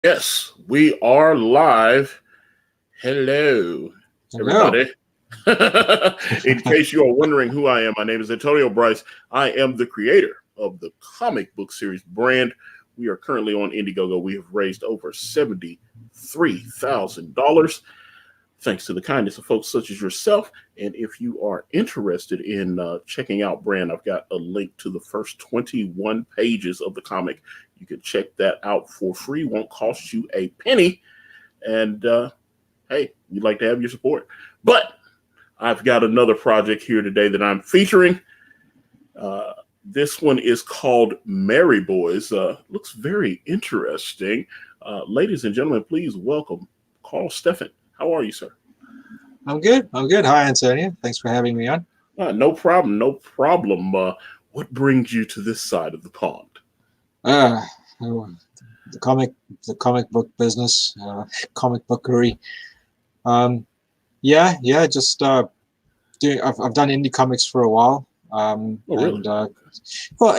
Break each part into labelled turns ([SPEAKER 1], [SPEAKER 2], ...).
[SPEAKER 1] Yes, we are live. Hello,
[SPEAKER 2] Hello.
[SPEAKER 1] everybody. In case you are wondering who I am, my name is Antonio Brice. I am the creator of the comic book series brand. We are currently on Indiegogo. We have raised over $73,000 thanks to the kindness of folks such as yourself. And if you are interested in checking out Brand, I've got a link to the first 21 pages of the comic. You can check that out for free. Won't cost you a penny. And hey, we'd like to have your support. But I've got another project here today that I'm featuring. This one is called Merry Boys. Looks very interesting. Ladies and gentlemen, please welcome Karl Stephan. How are you, sir?
[SPEAKER 2] I'm good. I'm good. Hi, Antonio. Thanks for having me on.
[SPEAKER 1] No problem. No problem. What brings you to this side of the pond?
[SPEAKER 2] Oh, the comic book business, comic bookery. Yeah. Just doing. I've done indie comics for a while.
[SPEAKER 1] Oh, really?
[SPEAKER 2] And well,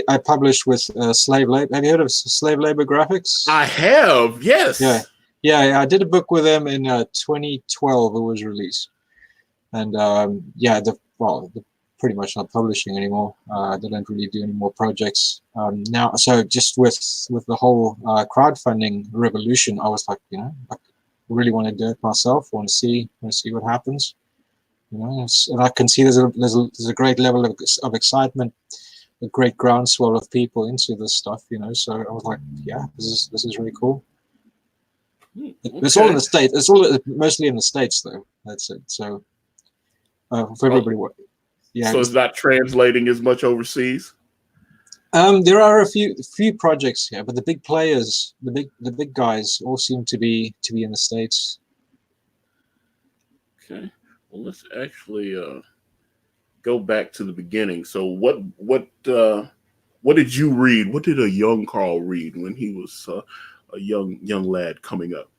[SPEAKER 2] I published with Slave Labor. Have you heard of Slave Labor Graphics?
[SPEAKER 1] I have. Yes.
[SPEAKER 2] Yeah. I did a book with them in 2012. It was released, and pretty much not publishing anymore. They don't really do any more projects now. So just with the whole crowdfunding revolution, I was like, I really want to do it myself. I want to see what happens. And I can see there's a great level of excitement, a great groundswell of people into this stuff. So I was like, yeah, this is really cool.
[SPEAKER 1] Okay.
[SPEAKER 2] It's all in the States. It's all mostly in the States, though. That's it. So for everybody, yeah.
[SPEAKER 1] So it's not translating as much overseas.
[SPEAKER 2] There are a few projects here, but the big players, the big guys, all seem to be in the States.
[SPEAKER 1] Okay. Well, let's actually go back to the beginning. So, what did you read? What did a young Karl read when he was a young lad coming up?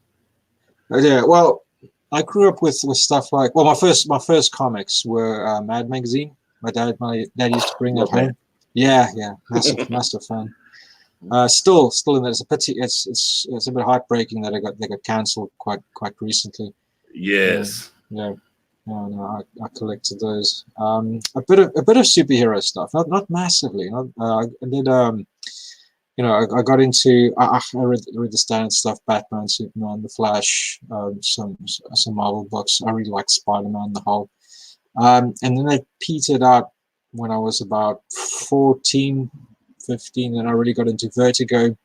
[SPEAKER 2] Yeah. Well, I grew up with stuff like my first comics were Mad Magazine. My dad used to bring that home. Yeah, massive fan. Still in there. It's a pity. It's a bit heartbreaking that they got cancelled quite recently.
[SPEAKER 1] Yes.
[SPEAKER 2] Yeah. No, I collected those. A bit of superhero stuff. Not massively. I did. I got into. I read the standard stuff: Batman, Superman, The Flash, some Marvel books. I really liked Spider-Man, the Hulk. And then they petered out when I was about 14, 15, and I really got into Vertigo.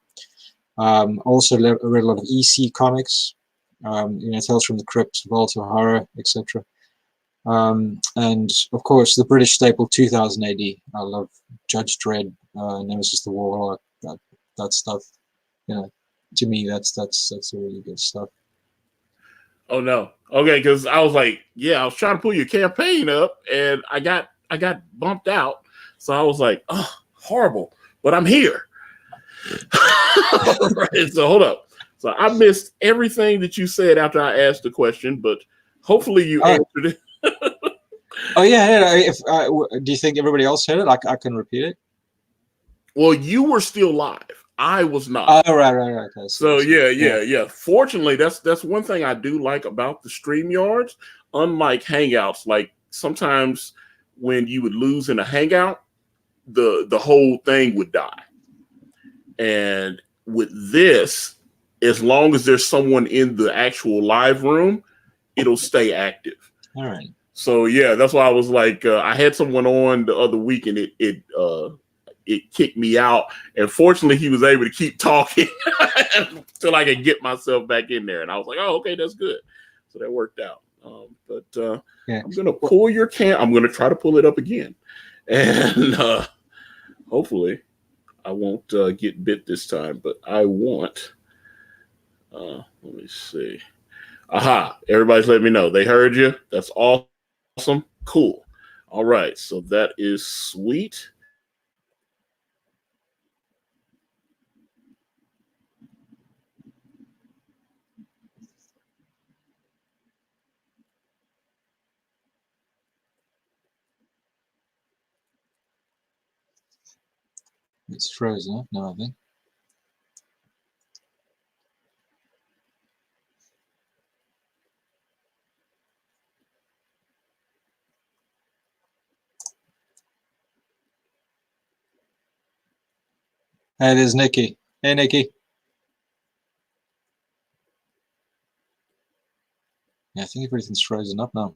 [SPEAKER 2] Also read a lot of EC comics, Tales from the Crypt, Vault of Horror, etc. And of course, the British staple 2000 AD. I love Judge Dredd, Nemesis the Warlock, that stuff. To me, that's really good stuff.
[SPEAKER 1] Oh no. Okay, because I was like, yeah, I was trying to pull your campaign up, and I got bumped out. So I was like, oh, horrible. But I'm here. Right, so hold up. So I missed everything that you said after I asked the question, but hopefully you answered it.
[SPEAKER 2] Oh yeah. If do you think everybody else heard it? I can repeat it.
[SPEAKER 1] Well, you were still live. I was not.
[SPEAKER 2] Oh, right. Okay.
[SPEAKER 1] So yeah. Fortunately, that's one thing I do like about the StreamYards. Unlike Hangouts, like sometimes when you would lose in a Hangout, the whole thing would die. And with this, as long as there's someone in the actual live room, it'll stay active.
[SPEAKER 2] All right.
[SPEAKER 1] So yeah, that's why I was like, I had someone on the other week, and it kicked me out. And fortunately, he was able to keep talking until I could get myself back in there. And I was like, oh, okay, that's good. So that worked out. I'm gonna pull your I'm gonna try to pull it up again, and hopefully, I won't get bit this time. But I want. Let me see. Aha! Everybody's letting me know they heard you. That's awesome. Cool. All right. So that is sweet.
[SPEAKER 2] It's frozen up now, I think. Hey, there's Nikki. Hey, Nikki. Yeah, I think everything's frozen up now.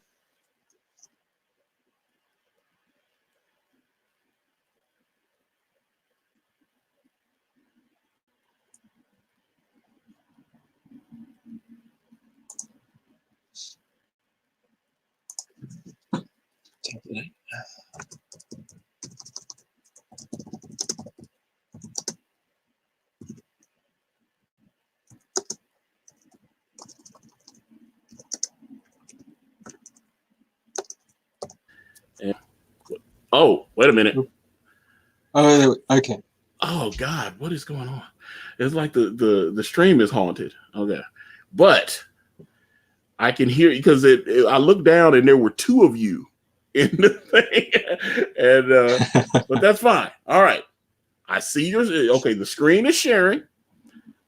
[SPEAKER 1] Oh, wait a minute.
[SPEAKER 2] Oh, okay.
[SPEAKER 1] Oh God, what is going on? It's like the stream is haunted. Okay, but I can hear because I looked down and there were two of you in the thing, and but that's fine. All right, I see yours. Okay, the screen is sharing.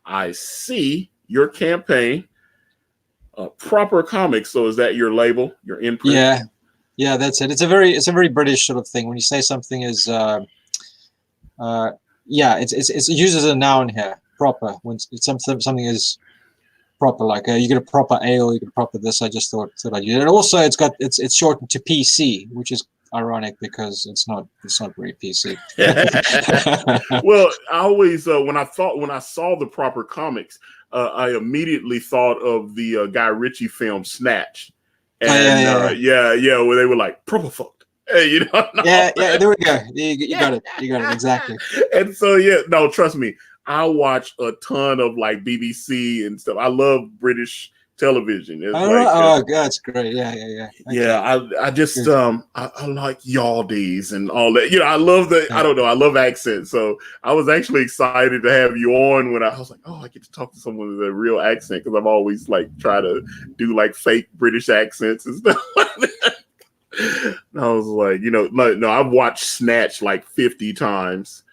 [SPEAKER 1] I see your campaign. Proper Comics. So is that your label? Your imprint?
[SPEAKER 2] Yeah, that's it. It's a very British sort of thing. When you say something is, yeah, it uses a noun here, proper. When it's something is proper, like you get a proper ale, you get a proper this. I just thought I'd use it. And also, it's shortened to PC, which is ironic because it's not very PC.
[SPEAKER 1] Well, I always when I saw the Proper Comics, I immediately thought of the Guy Ritchie film Snatch, and yeah, where they were like proper fucked. Hey, you know,
[SPEAKER 2] yeah, there we go. You got it exactly.
[SPEAKER 1] And so no, trust me, I watch a ton of like BBC and stuff. I love British television. It's
[SPEAKER 2] oh, that's great. Yeah. Okay.
[SPEAKER 1] Yeah, I just I like Yaldies and all that. You know, I love I don't know, I love accents. So I was actually excited to have you on when I was like, oh, I get to talk to someone with a real accent because I've always like try to do like fake British accents and stuff like that. And I was like, you know, no, I've watched Snatch like 50 times.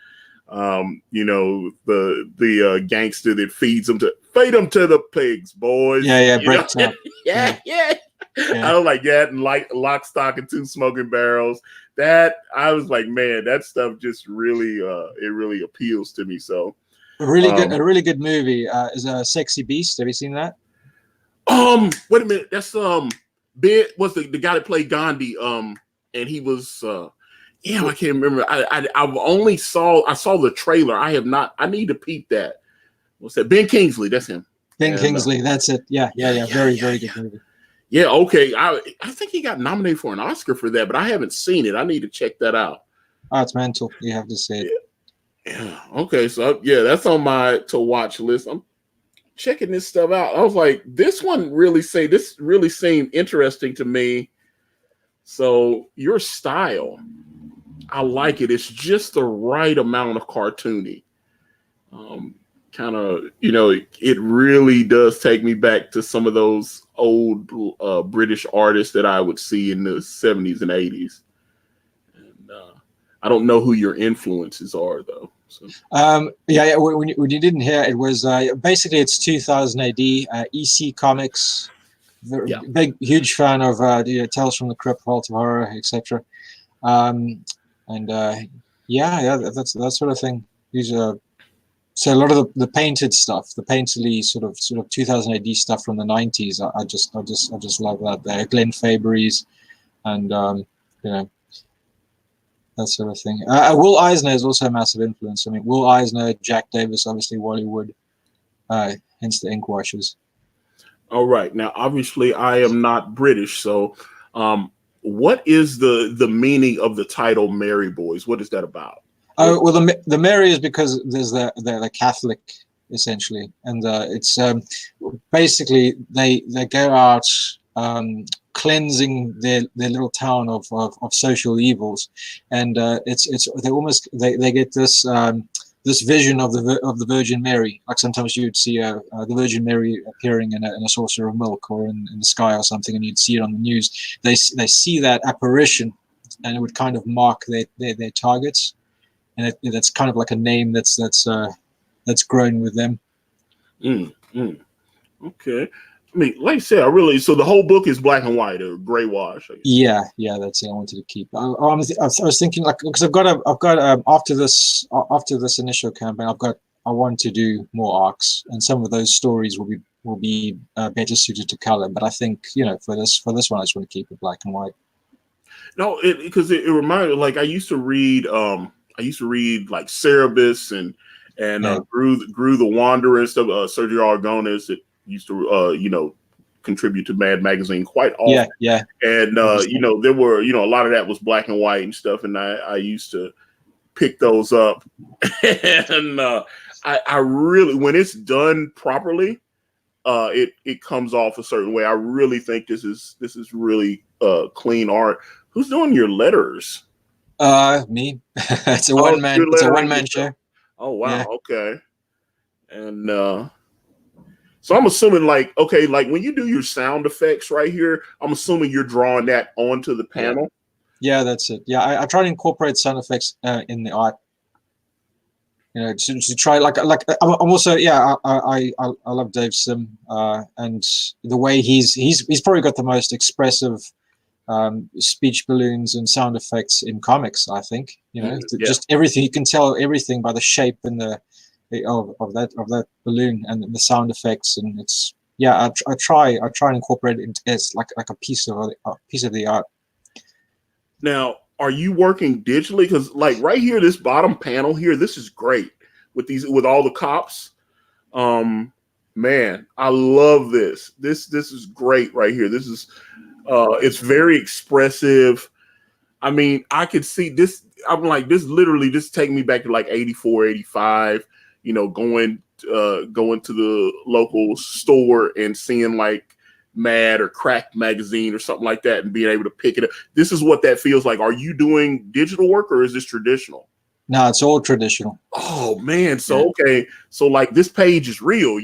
[SPEAKER 1] You know, the gangster that feed them to the pigs, boys.
[SPEAKER 2] Yeah,
[SPEAKER 1] yeah. I was like that, and like Lock, Stock, and Two Smoking Barrels. That I was like, man, that stuff just really, it really appeals to me. So
[SPEAKER 2] a really good movie is Sexy Beast. Have you seen that?
[SPEAKER 1] Wait a minute, that's Ben was the guy that played Gandhi. And he was yeah, I can't remember. I've only I saw the trailer. I have not. I need to peep that. What's that? Ben Kingsley. That's him.
[SPEAKER 2] Kingsley. That's it. Yeah. Very good movie.
[SPEAKER 1] Yeah. Okay. I think he got nominated for an Oscar for that, but I haven't seen it. I need to check that out.
[SPEAKER 2] Oh, it's mental. You have to see it.
[SPEAKER 1] Yeah. Okay. So yeah, that's on my to watch list. I'm checking this stuff out. I was like, this really seemed interesting to me. So your style, I like it. It's just the right amount of cartoony. Kind of, you know, it really does take me back to some of those old British artists that I would see in the 70s and 80s. And I don't know who your influences are, though. So.
[SPEAKER 2] Yeah. When you didn't hear, it was basically it's 2000 AD. EC Comics. Big, huge fan of Tales from the Crypt, Vault of Horror, etc. That's that sort of thing. These so a lot of the painted stuff, the painterly sort of 2000 AD stuff from the 90s. I just love that. There, Glenn Fabry's, and you know, that sort of thing. Will Eisner is also a massive influence. I mean, Will Eisner, Jack Davis, obviously Wally Wood, hence the ink washes.
[SPEAKER 1] All right. Now, obviously, I am not British, so what is the meaning of the title "Merry Boys"? What is that about?
[SPEAKER 2] Oh, well, the Mary is because there's the Catholic essentially, and it's basically they go out cleansing their little town of social evils, and they get this this vision of the Virgin Mary. Like sometimes you'd see the Virgin Mary appearing in a saucer of milk or in the sky or something, and you'd see it on the news. They see that apparition, and it would kind of mark their targets. And that's kind of like a name that's grown with them.
[SPEAKER 1] Okay. I mean, like I said, so the whole book is black and white or gray wash.
[SPEAKER 2] Yeah, that's it. I wanted to keep. I was thinking like because I've got after this initial campaign, I want to do more arcs, and some of those stories will be better suited to color. But I think for this one, I just want to keep it black and white.
[SPEAKER 1] No, because it reminded like I used to read like Cerebus and Grew the Wanderer and stuff. Sergio Aragonés that used to contribute to Mad Magazine quite often.
[SPEAKER 2] Yeah.
[SPEAKER 1] And there were a lot of that was black and white and stuff, and I used to pick those up. And I really, when it's done properly, it comes off a certain way. I really think this is really clean art. Who's doing your letters?
[SPEAKER 2] Me. It's a one man show.
[SPEAKER 1] Oh wow,
[SPEAKER 2] yeah.
[SPEAKER 1] Okay. And so I'm assuming like when you do your sound effects right here, I'm assuming you're drawing that onto the panel.
[SPEAKER 2] Yeah, that's it. Yeah, I try to incorporate sound effects in the art. To try like I'm also I love Dave Sim and the way he's probably got the most expressive speech balloons and sound effects in comics. I think just everything, you can tell everything by the shape and of that balloon and the sound effects, and it's I try and incorporate it as like a piece of the art.
[SPEAKER 1] Now, are you working digitally? Because like right here, this bottom panel here, this is great with all the cops. Man, I love this. This is great right here. This is it's very expressive. I mean, I could see this. I'm like, this literally just take me back to like 84, 85, going to the local store and seeing like Mad or Cracked magazine or something like that and being able to pick it up. This is what that feels like. Are you doing digital work or is this traditional?
[SPEAKER 2] No, it's all traditional.
[SPEAKER 1] Oh man. So, okay. So like this page is real.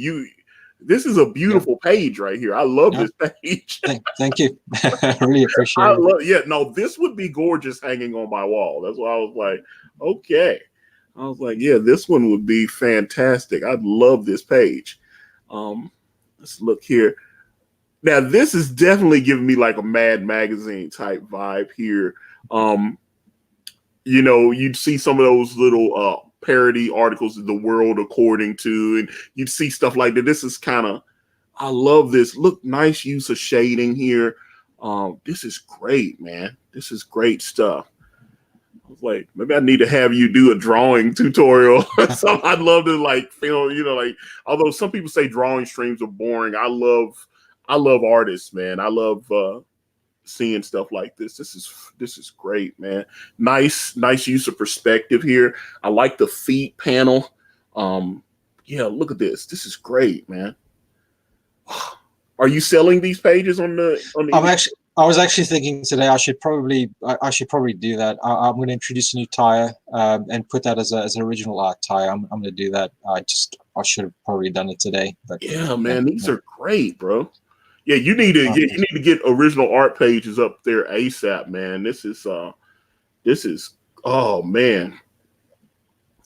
[SPEAKER 1] This is a beautiful page right here. I love this page.
[SPEAKER 2] Thank you. I really appreciate
[SPEAKER 1] it. This would be gorgeous hanging on my wall. That's why I was like, okay. I was like, yeah, this one would be fantastic. I'd love this page. Let's look here. Now, this is definitely giving me like a Mad Magazine type vibe here. You'd see some of those little parody articles of The World According to, and you'd see stuff like that. This is I love this. Look, nice use of shading here. This is great, man. This is great stuff. I was like, maybe I need to have you do a drawing tutorial. So I'd love to like film, although some people say drawing streams are boring. I love artists, man. I love seeing stuff like this. This is great, man. Nice use of perspective here. I like the feet panel. Look at this. This is great, man. Are you selling these pages on the?
[SPEAKER 2] I was actually thinking today I should probably do that. I'm going to introduce a new tire and put that as an original art tire. I'm going to do that. I should have probably done it today. But
[SPEAKER 1] yeah, man, these are great, bro. Yeah, you need to get original art pages up there ASAP, man. This is oh man,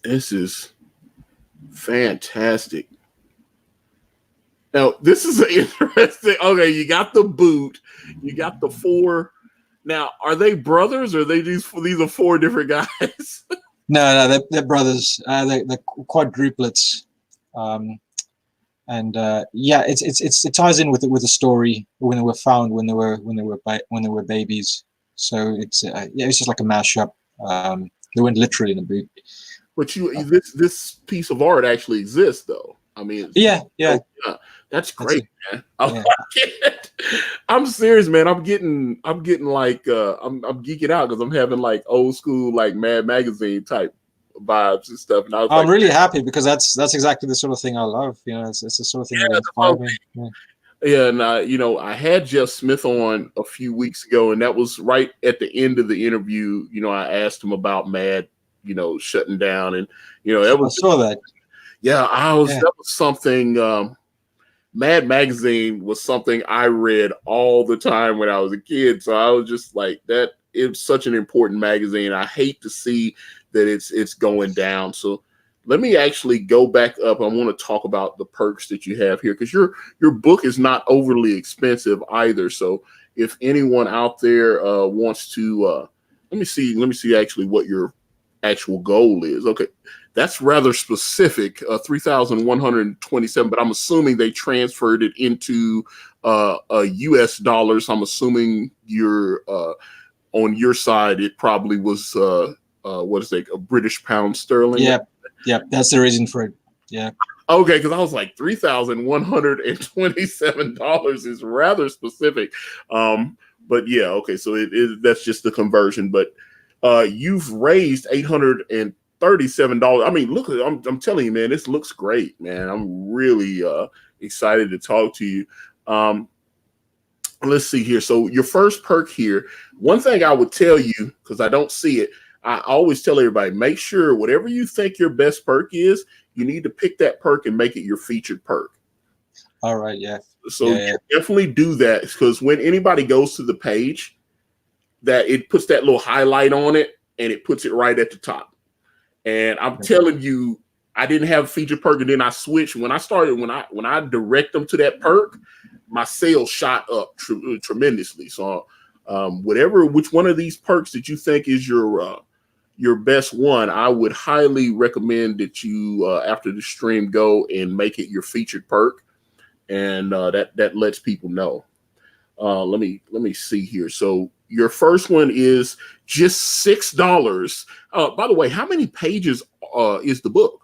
[SPEAKER 1] this is fantastic. Now this is interesting. Okay, you got the boot, you got the four. Now, are they brothers or these are four different guys?
[SPEAKER 2] No, they're brothers. They're quadruplets. And it ties in with the story when they were found when they were babies. So it's just like a mashup. They went literally in a boot.
[SPEAKER 1] But this piece of art actually exists, though. I mean,
[SPEAKER 2] yeah,
[SPEAKER 1] that's great, man. I'm serious, man. I'm getting like I'm geeking out because I'm having like old school like Mad Magazine type vibes and stuff. And
[SPEAKER 2] I'm really happy because that's exactly the sort of thing I love. It's the sort of thing that inspired me.
[SPEAKER 1] Yeah, and I had Jeff Smith on a few weeks ago, and that was right at the end of the interview. I asked him about Mad, shutting down, and that was
[SPEAKER 2] I saw that.
[SPEAKER 1] Yeah, that was something. Mad Magazine was something I read all the time when I was a kid. So I was just like that. It's such an important magazine. I hate to see that it's going down. So let me actually go back up. I want to talk about the perks that you have here, because your book is not overly expensive either. So if anyone out there wants to, let me see actually what your actual goal is. Okay, that's rather specific, 3,127. But I'm assuming they transferred it into U.S. dollars. I'm assuming you're on your side. It probably was what is it, a British pound sterling?
[SPEAKER 2] Yeah, that's the reason for it. Yeah.
[SPEAKER 1] Okay, because I was like $3,127 is rather specific. But yeah, okay, so that's just the conversion. But you've raised $837. I mean, look, I'm telling you, man, this looks great, man. I'm really excited to talk to you. Let's see here. So your first perk here, one thing I would tell you, because I don't see it, I always tell everybody, make sure whatever you think your best perk is, you need to pick that perk and make it your featured perk.
[SPEAKER 2] All right, yeah.
[SPEAKER 1] So definitely do that, because when anybody goes to the page, that it puts that little highlight on it and it puts it right at the top. And I'm telling you, I didn't have a featured perk, and then I switched. When I direct them to that perk, my sales shot up tremendously. So which one of these perks that you think is your best one, I would highly recommend that you after the stream go and make it your featured perk, and that lets people know. Let me see here. So your first one is just $6. By the way, how many pages is the book?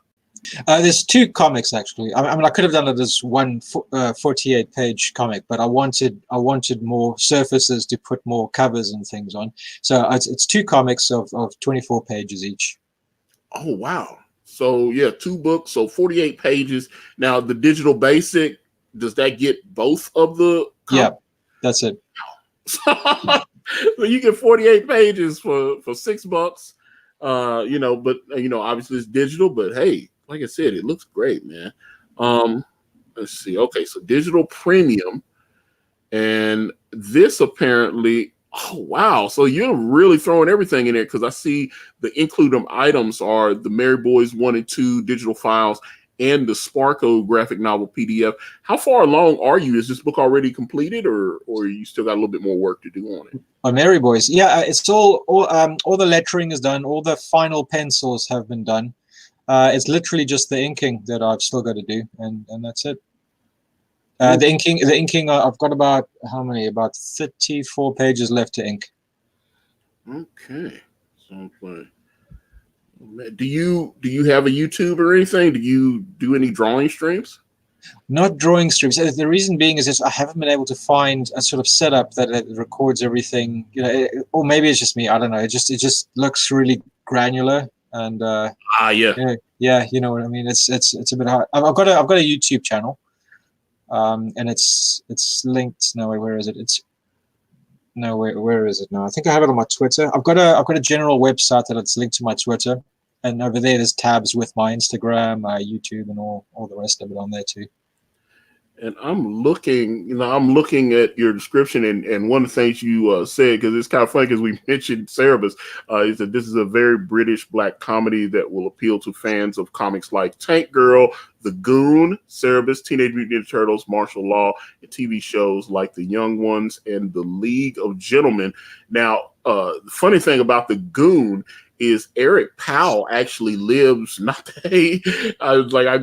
[SPEAKER 2] There's 2 comics actually. I mean, I could have done it as one 48-page comic, but I wanted more surfaces to put more covers and things on. So it's 2 comics of 24 pages each.
[SPEAKER 1] Oh wow! So yeah, 2 books, so 48 pages. Now the digital basic, does that get both of the comics?
[SPEAKER 2] Yeah, that's it.
[SPEAKER 1] So you get 48 pages for $6. But obviously it's digital, but hey, like I said, it looks great, man. Let's see. Okay, so digital premium, and this apparently, oh wow, so you're really throwing everything in there, because I see the included items are the Mary Boys 1 and 2 digital files and the Sparko graphic novel PDF. How far along are you? Is this book already completed, or you still got a little bit more work to do on it?
[SPEAKER 2] On Mary Boys, yeah, it's all the lettering is done, all the final pencils have been done. It's literally just the inking that I've still got to do, and that's it. The inking. I've got about how many? About 34 pages left to ink.
[SPEAKER 1] Okay. So, do you have a YouTube or anything? Do you do any drawing streams?
[SPEAKER 2] Not drawing streams. The reason being is I haven't been able to find a sort of setup that it records everything. Or maybe it's just me. I don't know. It just looks really granular. And yeah, you know what I mean. It's a bit hard. I've got a YouTube channel, and it's linked. No, where is it? Where is it now? I think I have it on my Twitter. I've got a general website that it's linked to my Twitter, and over there's tabs with my Instagram, my YouTube, and all the rest of it on there too.
[SPEAKER 1] And I'm looking at your description, and one of the things you said, because it's kind of funny, because we mentioned Cerebus, is that this is a very British black comedy that will appeal to fans of comics like Tank Girl, The Goon, Cerebus, Teenage Mutant Ninja Turtles, Martial Law, and TV shows like The Young Ones and The League of Gentlemen. Now, the funny thing about The Goon is Eric Powell actually lives I can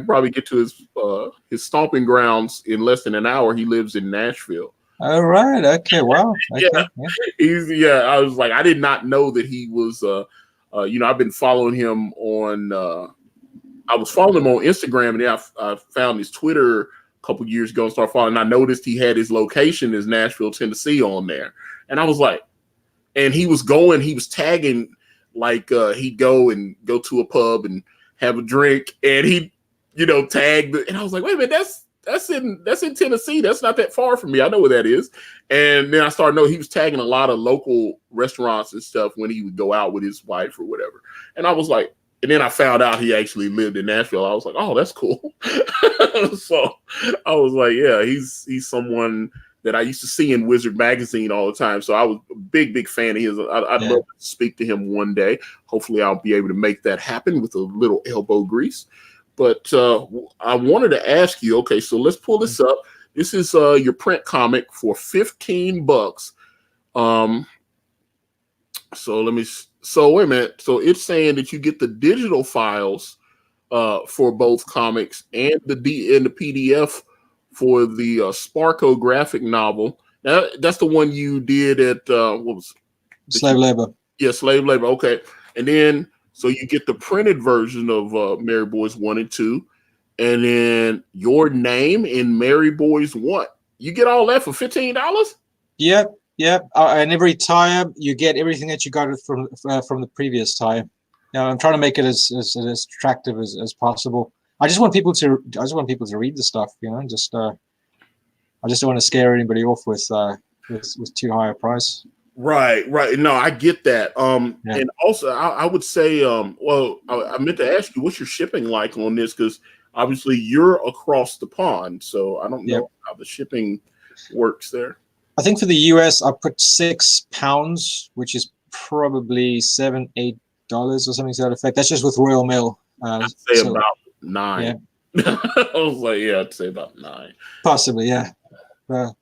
[SPEAKER 1] probably get to his stomping grounds in less than an hour. He lives in Nashville.
[SPEAKER 2] All right. Okay. Wow. Okay.
[SPEAKER 1] Yeah. I was like, I did not know that he was. I've been following him on. I was following him on Instagram, and then I found his Twitter a couple years ago and started following. And I noticed he had his location as Nashville, Tennessee, on there, and I was like, and he was tagging. Like he'd go to a pub and have a drink, and he, tagged. And I was like, wait a minute, that's in Tennessee. That's not that far from me. I know where that is. And then I started knowing he was tagging a lot of local restaurants and stuff when he would go out with his wife or whatever. And I was like, and then I found out he actually lived in Nashville. I was like, oh, that's cool. So I was like, yeah, he's someone that I used to see in Wizard Magazine all the time. So I was a big fan of his. I'd love to speak to him one day. Hopefully I'll be able to make that happen with a little elbow grease. But I wanted to ask you, okay, so let's pull this up. This is your print comic for $15. So wait a minute. So it's saying that you get the digital files for both comics and the PDF for the Sparko graphic novel. Now, that's the one you did at what was
[SPEAKER 2] Slave Labor.
[SPEAKER 1] Yeah, Slave Labor. Okay, and then so you get the printed version of Mary Boys 1 and 2, and then your name in Mary Boys 1. You get all that for $15?
[SPEAKER 2] Yep. And every tie you get everything that you got from the previous tie. Now I'm trying to make it as attractive as possible. I just want people to read the stuff, you know. I just don't want to scare anybody off with too high a price.
[SPEAKER 1] Right. No, I get that. And also I would say, I meant to ask you, what's your shipping like on this? Because obviously you're across the pond, so I don't know how the shipping works there. I
[SPEAKER 2] think for the US, I put £6, which is probably $7-8 or something to that effect. That's just with Royal Mail.
[SPEAKER 1] I'd say about 9. Yeah. I was like, I'd say about 9.
[SPEAKER 2] Possibly, yeah.
[SPEAKER 1] But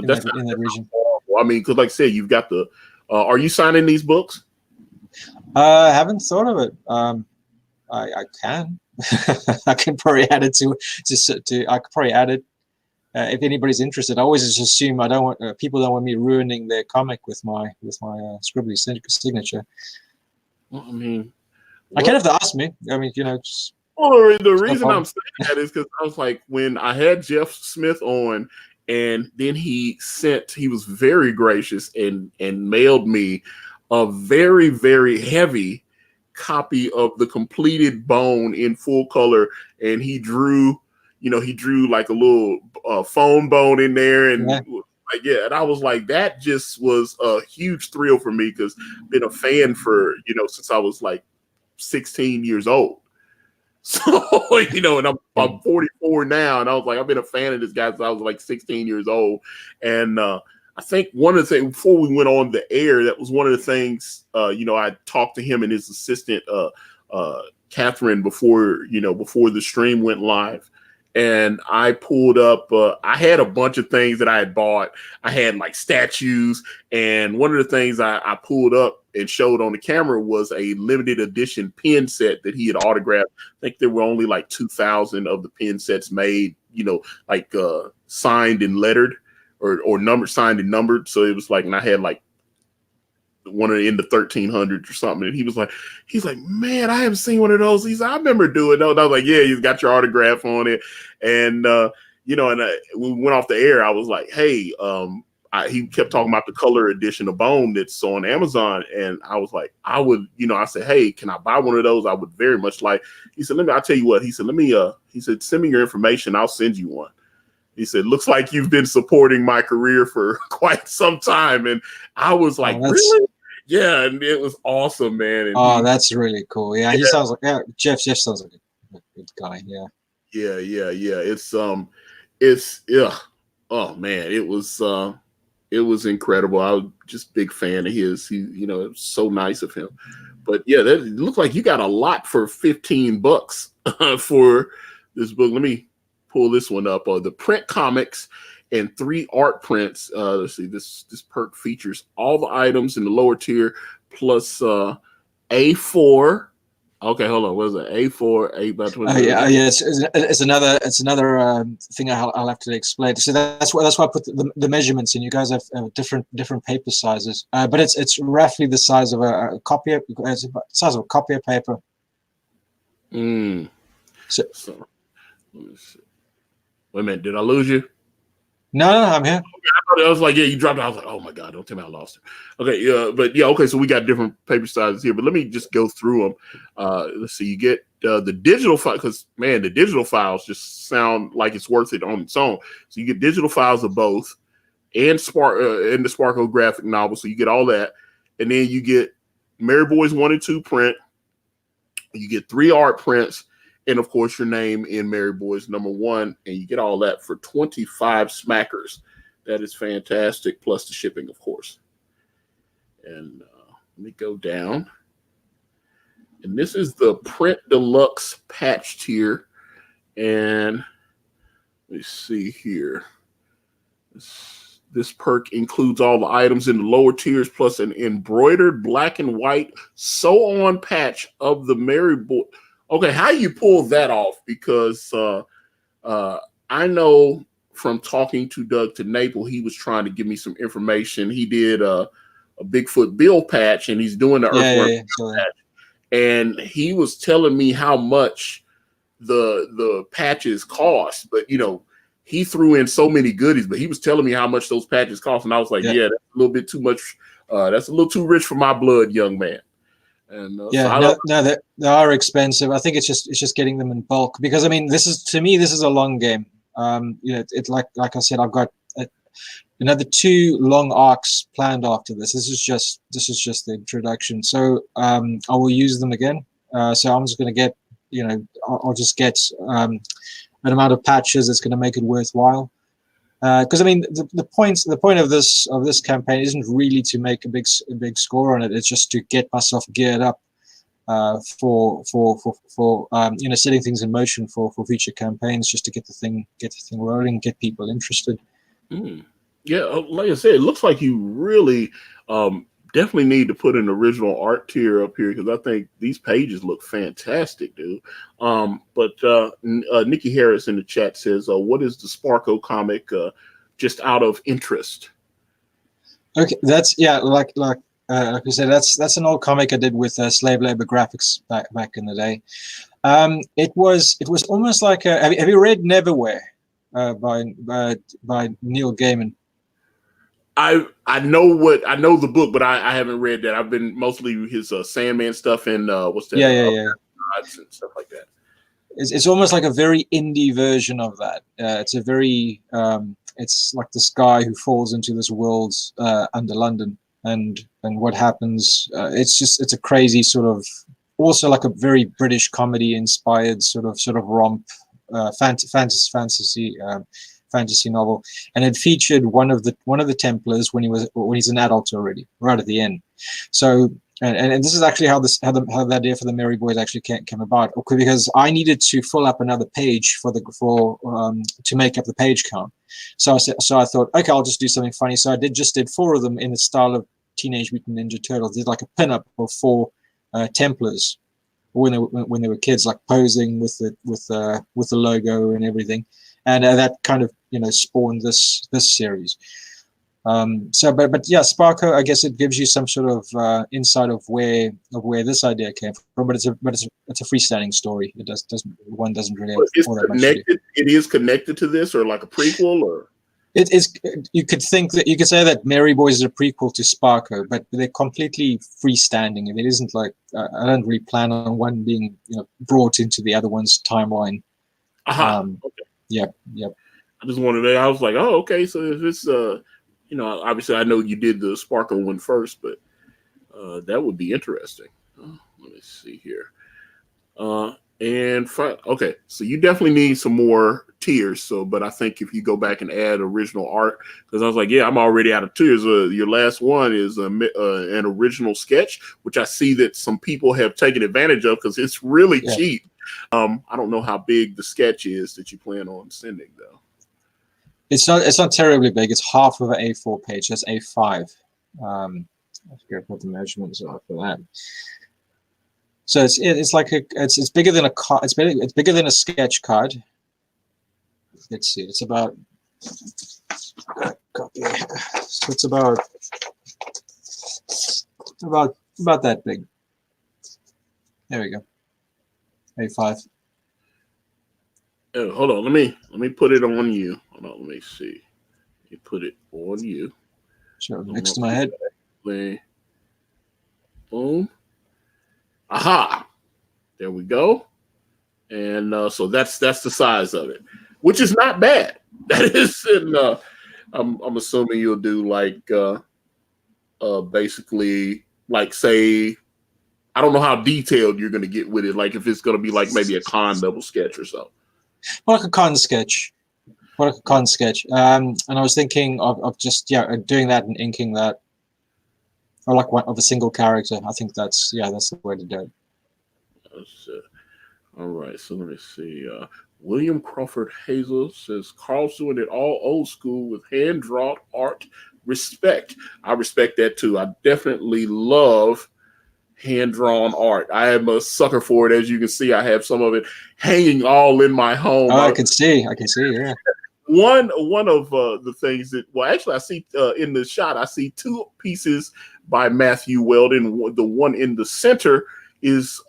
[SPEAKER 1] that's
[SPEAKER 2] in that region.
[SPEAKER 1] Horrible. I mean, because like I said, you've got the. Are you signing these books?
[SPEAKER 2] I haven't thought of it. I can. I can probably add it to. I could probably add it if anybody's interested. I always just assume I don't want people don't want me ruining their comic with my scribbly signature.
[SPEAKER 1] Well, I mean,
[SPEAKER 2] I can if they ask me. I mean, you know.
[SPEAKER 1] Well, the reason I'm saying that is because I was like, when I had Jeff Smith on, and then he was very gracious and mailed me a very, very heavy copy of the completed Bone in full color, and he drew like a little phone bone in there, and and I was like, that just was a huge thrill for me because I've been a fan for since I was like 16 years old. So, and I'm 44 now, and I was like, I've been a fan of this guy since I was like 16 years old. And I think one of the things before we went on the air, that was one of the things, I talked to him and his assistant, Catherine, before the stream went live. And I pulled up, I had a bunch of things that I had bought. I had like statues. And one of the things I pulled up and showed on the camera was a limited edition pen set that he had autographed. I think there were only like 2,000 of the pen sets made, signed and lettered or numbered, signed and numbered. So it was like, and I had like one in the 1300s or something. And he's like, man, I haven't seen one of those. He's like, I remember doing those. I was like, yeah, you've got your autograph on it. And, we went off the air. I was like, hey, he kept talking about the color edition of Bone that's on Amazon. And I was like, I would, I said, hey, can I buy one of those? I would very much like. He said, I'll tell you what. He said, send me your information. I'll send you one. He said, looks like you've been supporting my career for quite some time. And I was like, really? Yeah, and it was awesome, man. And
[SPEAKER 2] that's really cool. Yeah, he sounds like Jeff sounds like a good guy. Yeah. Oh man, it was incredible. I was just a big fan of his. He, it was so nice of him. But yeah, it looked like you got a lot for $15 for this book. Let me pull this one up. The print comics and 3 art prints. Let's see, this perk features all the items in the lower tier plus A4. Okay, hold on. What is it? A4, 8x20. It's another thing I'll have to explain. So that's why I put the measurements in. You guys have different paper sizes, but it's roughly the size of a copier. It's the size of a copier paper.
[SPEAKER 1] So let me see. Wait a minute, did I lose you?
[SPEAKER 2] No, I'm here.
[SPEAKER 1] Okay, I was like, yeah, you dropped it. I was like, oh my God, don't tell me I lost her. Okay, okay, so we got different paper sizes here, but let me just go through them. Let's see, you get the digital file, because man, the digital files just sound like it's worth it on its own. So you get digital files of both, and in the Sparko graphic novel, so you get all that, and then you get Mary Boys 1 and 2 print. You get 3 art prints. And of course, your name in Mary Boys #1, and you get all that for 25 smackers. That is fantastic. Plus the shipping, of course. And let me go down. And this is the Print Deluxe patch tier. And let me see here. This perk includes all the items in the lower tiers, plus an embroidered black and white sew-on patch of the Mary Boy. Okay, how you pull that off? Because I know from talking to Doug to Naple, he was trying to give me some information. He did a Bigfoot Bill patch, and he's doing the Earthworm patch. And he was telling me how much the patches cost, but he threw in so many goodies, but he was telling me how much those patches cost, and I was like, yeah, that's a little bit too much. That's a little too rich for my blood, young man. And
[SPEAKER 2] they are expensive. I think it's just getting them in bulk, because I mean, this is a long game. It like I said, I've got another 2 long arcs planned after this. This is just the introduction. So I will use them again. So I'm just going to get, I'll just get an amount of patches that's going to make it worthwhile. Because I mean, the point of this campaign isn't really to make a big score on it. It's just to get myself geared up for setting things in motion for future campaigns, just to get the thing rolling, get people interested.
[SPEAKER 1] Yeah, like I said, it looks like you really definitely need to put an original art tier up here, because I think these pages look fantastic, dude. But Nikki Harris in the chat says, what is the Sparko comic, just out of interest?
[SPEAKER 2] Okay, that's like you said, that's an old comic I did with slave labor graphics back in the day. It was almost like have you read Neverwhere by Neil Gaiman?
[SPEAKER 1] I know the book, but I haven't read that. I've been mostly his Sandman stuff and what's that? And stuff like that.
[SPEAKER 2] It's almost like a very indie version of that. It's a very it's like this guy who falls into this world under London, and what happens. It's a crazy sort of, also like a very British comedy inspired sort of romp, fantasy novel, and it featured one of the Templars when he's an adult already, right at the end. So and this is actually how the idea for the Merry Boys actually came about, because I needed to fill up another page to make up the page count. So I thought, okay, I'll just do something funny. So I did 4 of them in the style of Teenage Mutant Ninja Turtles. Did like a pinup of 4 Templars when they were kids, like posing with the logo and everything. And that kind of spawned this series. But yeah, Sparko, I guess it gives you some sort of insight of where this idea came from. But it's a freestanding story. It doesn't really have all that much to do.
[SPEAKER 1] It is connected to this, or like a prequel, or
[SPEAKER 2] it is. You could say that Merry Boys is a prequel to Sparko, but they're completely freestanding, and it isn't like I don't really plan on one being brought into the other one's timeline.
[SPEAKER 1] Okay.
[SPEAKER 2] Yep.
[SPEAKER 1] I just wanted to. I was like, oh, okay. So if it's obviously I know you did the Sparkle one first, but that would be interesting. Let me see here. Okay, so you definitely need some more tiers. But I think if you go back and add original art, because I was like, yeah, I'm already out of tiers. Your last one is an original sketch, which I see that some people have taken advantage of because it's really cheap. I don't know how big the sketch is that you plan on sending, though.
[SPEAKER 2] It's not terribly big. It's half of an A4 page. That's A5. I forget what the measurements are for that. So it's like it's bigger than a card. It's bigger than a sketch card. Let's see. It's about copy. So it's about that big. There we go. A5.
[SPEAKER 1] Oh, hold on. Let me put it on you. Hold on. Let me see. Let me put it on you.
[SPEAKER 2] Sure. Next to my head.
[SPEAKER 1] Boom. Aha. There we go. And so that's the size of it, which is not bad. That is, I'm assuming you'll do like basically like, say, I don't know how detailed you're going to get with it. Like if it's going to be like maybe a con double sketch or so.
[SPEAKER 2] Like a con sketch. What a con sketch. And I was thinking of just doing that and inking that, or like one of a single character. I think that's the way to do it.
[SPEAKER 1] All right, so let me see. William Crawford Hazel says Carl's doing it all old school with hand drawn art. Respect. I respect that too. I definitely love hand drawn art. I am a sucker for it. As you can see, I have some of it hanging all in my home.
[SPEAKER 2] Oh, I can see. Yeah.
[SPEAKER 1] One of the things that, well, actually, I see in the shot, I see two pieces by Matthew Weldon. The one in the center is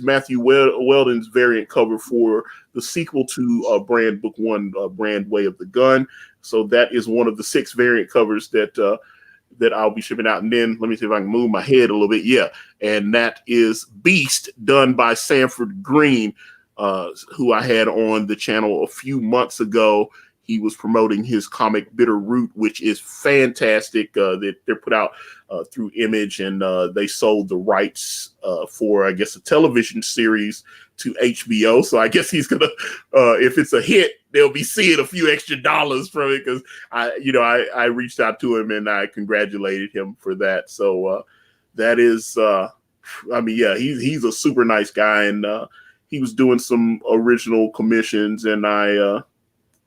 [SPEAKER 1] Matthew Weldon's variant cover for the sequel to Brand Book One, Brand Way of the Gun. So that is one of the 6 variant covers that I'll be shipping out. And then let me see if I can move my head a little bit. Yeah, and that is Beast, done by Sanford Green, who I had on the channel a few months ago. He was promoting his comic Bitter Root, which is fantastic. That they're put out through Image, and they sold the rights for, I guess, a television series to HBO. So I guess he's gonna, if it's a hit, they'll be seeing a few extra dollars from it, because I reached out to him and I congratulated him for that. So that is, he's a super nice guy, and he was doing some original commissions, and I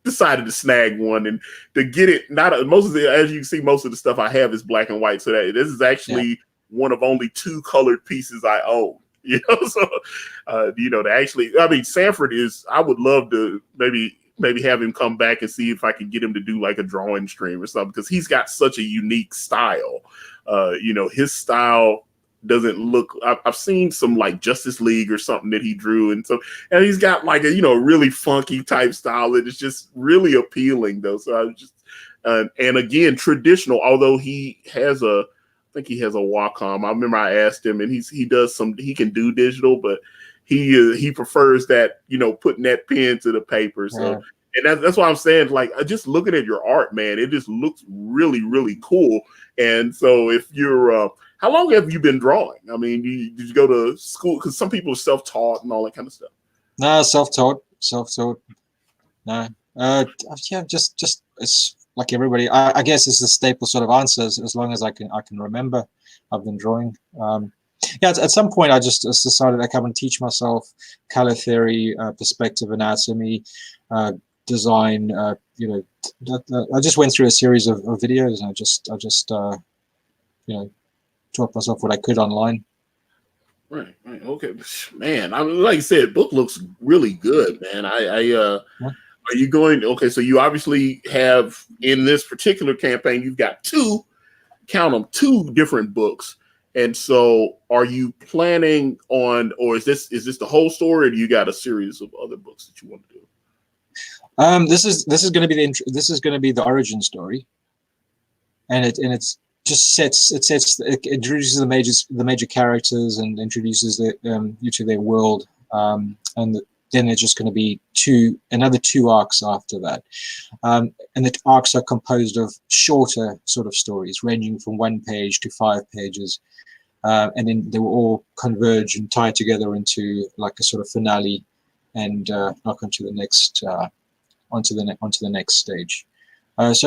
[SPEAKER 1] decided to snag one and to get it. Most of the, as you can see, most of the stuff I have is black and white. So this is actually one of only 2 colored pieces I own. So to actually, I mean, Sanford is. I would love to maybe have him come back and see if I can get him to do like a drawing stream or something, because he's got such a unique style. His style doesn't look. I've seen some like Justice League or something that he drew, and he's got like a really funky type style that is just really appealing though. So I was just and again, traditional, although he has I think he has a Wacom. I remember I asked him, and he can do digital, but he prefers that, putting that pen to the paper. So and that's why I'm saying, like, just looking at your art, man, it just looks really, really cool. And so if you're how long have you been drawing? I mean, did you go to school? Because some people are self-taught and all that kind of stuff.
[SPEAKER 2] No, self-taught. No, just it's like everybody. I guess it's the staple sort of answers. As long as I can remember, I've been drawing. At some point, I just decided I come and teach myself color theory, perspective anatomy, design. I just went through a series of videos, and I just taught myself what I could online.
[SPEAKER 1] Right. Okay, man. I mean, like I said, book looks really good, man. Are you going? Okay, so you obviously have, in this particular campaign, you've got 2 different books. And so, are you planning on, or is this the whole story, or do you got a series of other books that you want to do?
[SPEAKER 2] This is going to be the origin story, and it introduces the major characters and introduces you to their world, and then there's just going to be another 2 arcs after that, and the arcs are composed of shorter sort of stories ranging from 1 page to 5 pages, and then they will all converge and tie together into like a sort of finale, and knock onto the next onto the next stage. I've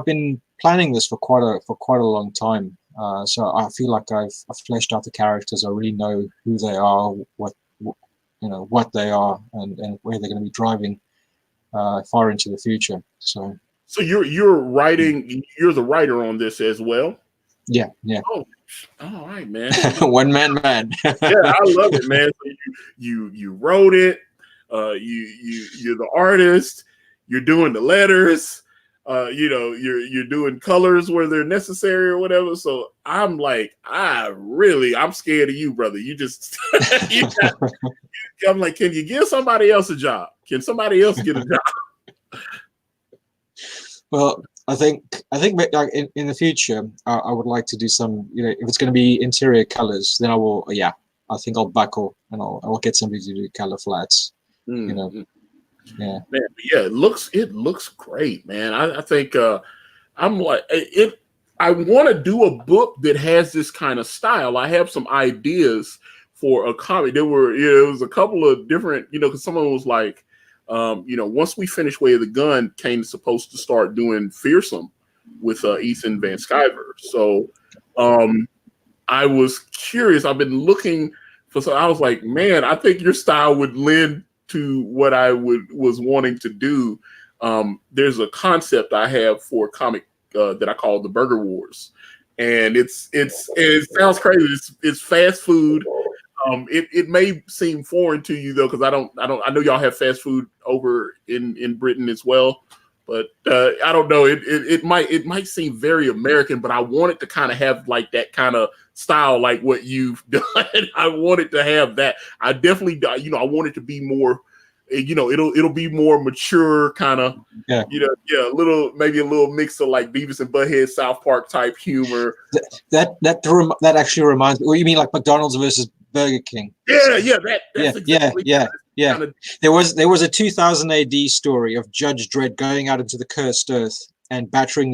[SPEAKER 2] been planning this for quite a long time. So I feel like I've fleshed out the characters. I really know who they are, what they are, and where they're going to be driving far into the future. So
[SPEAKER 1] you're writing. You're the writer on this as well.
[SPEAKER 2] Yeah.
[SPEAKER 1] Oh, all right, man.
[SPEAKER 2] One man.
[SPEAKER 1] Yeah, I love it, man. So you wrote it. You're the artist. You're doing the letters. You're doing colors where they're necessary or whatever. So I'm like, I'm scared of you, brother. You just, I'm like, can you give somebody else a job? Can somebody else get a job?
[SPEAKER 2] Well, I think in the future, I would like to do some, if it's going to be interior colors, then I will, I think I'll buckle and I'll get somebody to do color flats, Yeah,
[SPEAKER 1] man, it looks great, man. I think I'm like it. I want to do a book that has this kind of style. I have some ideas for a comic. There was a couple of different, because someone was like, once we finish Way of the Gun, Kane is supposed to start doing Fearsome with Ethan Van Sciver. So I was curious. I've been looking for, so I was like, man, I think your style would lend to what I was wanting to do. There's a concept I have for a comic that I call the Burger Wars, and it sounds crazy. It's fast food. It may seem foreign to you though, because I know y'all have fast food over in Britain as well, but I don't know. It might seem very American, but I want it to kind of have like that kind of style, like what you've done. I want it to have that. I definitely, I want it to be more. It'll be more mature, kind of, maybe a little mix of like Beavis and Butthead, South Park type humor.
[SPEAKER 2] That actually reminds me. Well, you mean like McDonald's versus Burger King?
[SPEAKER 1] Yeah. That's exactly
[SPEAKER 2] yeah. There was a 2000 AD story of Judge Dredd going out into the cursed earth and battling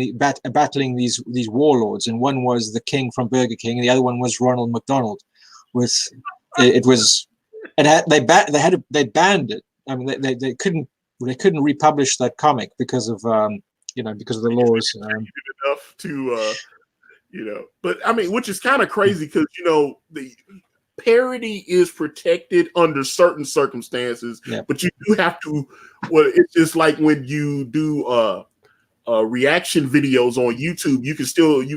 [SPEAKER 2] these warlords, and one was the king from Burger King, and the other one was Ronald McDonald. They banned it. I mean, they couldn't republish that comic because of the laws.
[SPEAKER 1] Enough to but I mean, which is kind of crazy because the parody is protected under certain circumstances, but you do have to. Well, it's just like when you do reaction videos on YouTube, you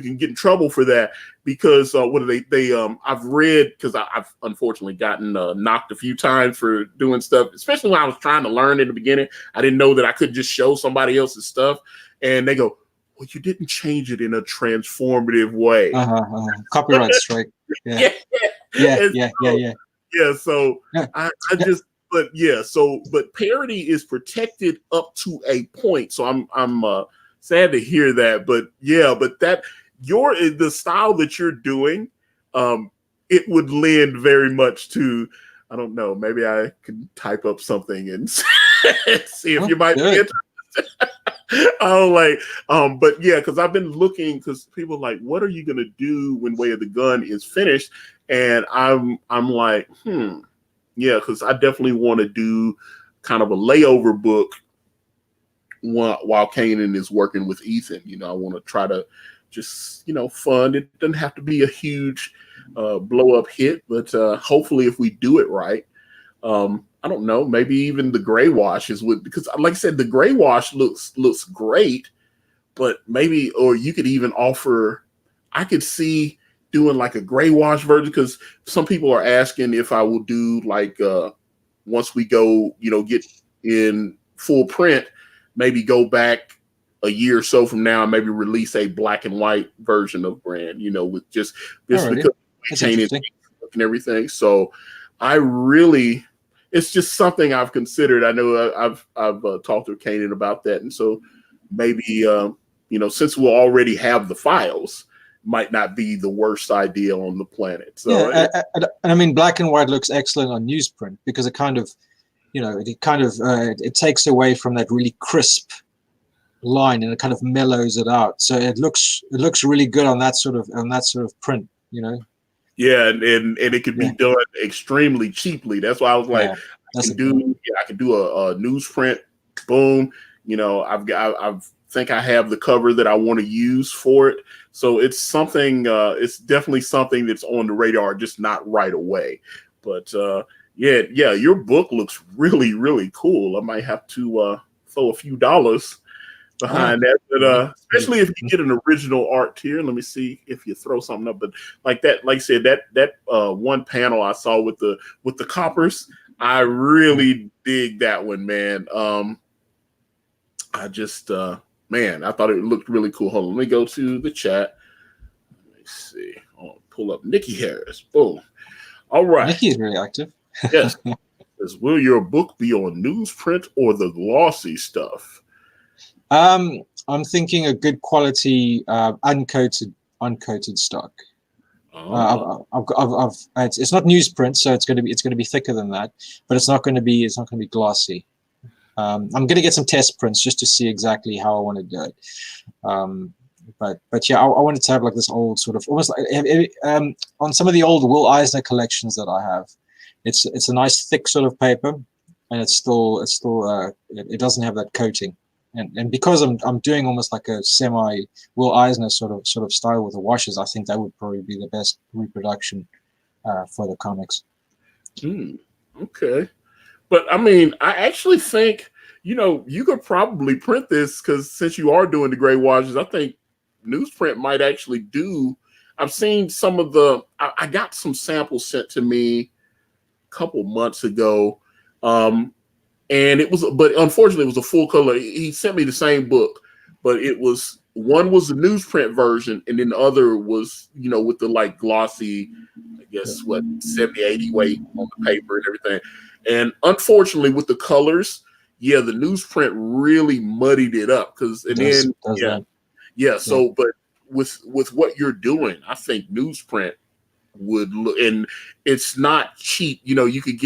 [SPEAKER 1] can get in trouble for that because I've read, because I've unfortunately gotten knocked a few times for doing stuff, especially when I was trying to learn in the beginning. I didn't know that I could just show somebody else's stuff, and they go, "Well, you didn't change it in a transformative way."
[SPEAKER 2] Copyright strike. Yeah.
[SPEAKER 1] So but parody is protected up to a point. So I'm sad to hear that, but that the style that you're doing, it would lend very much to, I don't know, maybe I can type up something and see if you might be interested. Because I've been looking, because people are like, what are you gonna do when Way of the Gun is finished? And I'm like, because I definitely want to do kind of a layover book while Kanan is working with Ethan. I want to try to just, fund. It doesn't have to be a huge blow up hit, but hopefully if we do it right, I don't know, maybe even the gray wash because like I said, the gray wash looks great, but maybe, or you could even offer, I could see doing like a gray wash version, because some people are asking if I will do like, once we go, get in full print, maybe go back a year or so from now and maybe release a black and white version of Brand, with just because we changed and everything. So it's just something I've considered. I know I've talked to Kanan about that. And so maybe, since we'll already have the files, might not be the worst idea on the planet. So
[SPEAKER 2] I mean, black and white looks excellent on newsprint because it kind of, it takes away from that really crisp line and it kind of mellows it out. So it looks really good on that sort of print,
[SPEAKER 1] Yeah, and it could be done extremely cheaply. That's why I was like, I can do a newsprint. Boom, I think I have the cover that I want to use for it. So it's something. It's definitely something that's on the radar, just not right away. But your book looks really, really cool. I might have to throw a few dollars behind that, but especially if you get an original art tier. Let me see if you throw something up. But like I said, that one panel I saw with the coppers, I really dig that one, man. I just I thought it looked really cool. Hold on, let me go to the chat. Let me see. I'll pull up Nikki Harris. Boom. All right.
[SPEAKER 2] Nikki's really active.
[SPEAKER 1] Yes. Will your book be on newsprint or the glossy stuff?
[SPEAKER 2] I'm thinking a good quality uncoated stock. It's not newsprint, so it's going to be thicker than that, but it's not going to be glossy. I'm going to get some test prints just to see exactly how I want to do it. But yeah, I wanted to have like this old sort of almost like on some of the old Will Eisner collections that I have. It's a nice thick sort of paper. and it doesn't have that coating. And because I'm doing almost like a semi Will Eisner sort of style with the washes, I think that would probably be the best reproduction for the comics.
[SPEAKER 1] Okay. But I mean, I actually think, you could probably print this, because since you are doing the gray washes, I think newsprint might actually do. I've seen some of I got some samples sent to me a couple months ago. And but unfortunately it was a full color. He sent me the same book, but one was the newsprint version, and then the other was, with the like glossy, I guess 70, 80 weight on the paper and everything. And unfortunately with the colors, the newsprint really muddied it up, but with what you're doing, I think newsprint would look, and it's not cheap. You could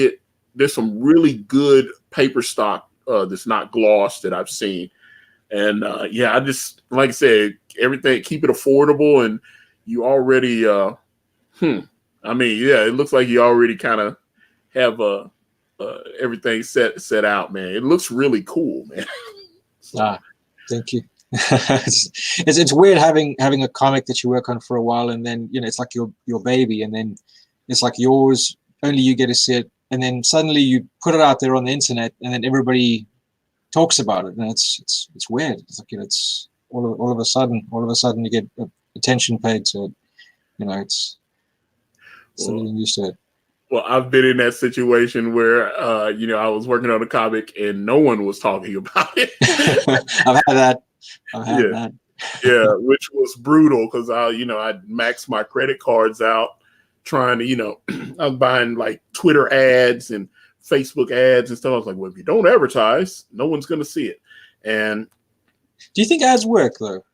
[SPEAKER 1] there's some really good paper stock that's not gloss that I've seen. And I just, like I said, everything, keep it affordable, and you already I mean, it looks like you already kind of have everything set out, man. It looks really cool, man.
[SPEAKER 2] Thank you. It's weird having a comic that you work on for a while, and then it's like your baby, and then it's like yours, only you get to see it, and then suddenly you put it out there on the internet, and then everybody talks about it, and it's weird. It's like it's all of a sudden you get attention paid to it. It's getting used to it.
[SPEAKER 1] Well, I've been in that situation where I was working on a comic and no one was talking about it.
[SPEAKER 2] I've had that.
[SPEAKER 1] Which was brutal, because I maxed my credit cards out trying to, I was buying like Twitter ads and Facebook ads and stuff. I was like, well, if you don't advertise, no one's going to see it. And
[SPEAKER 2] do you think ads work though?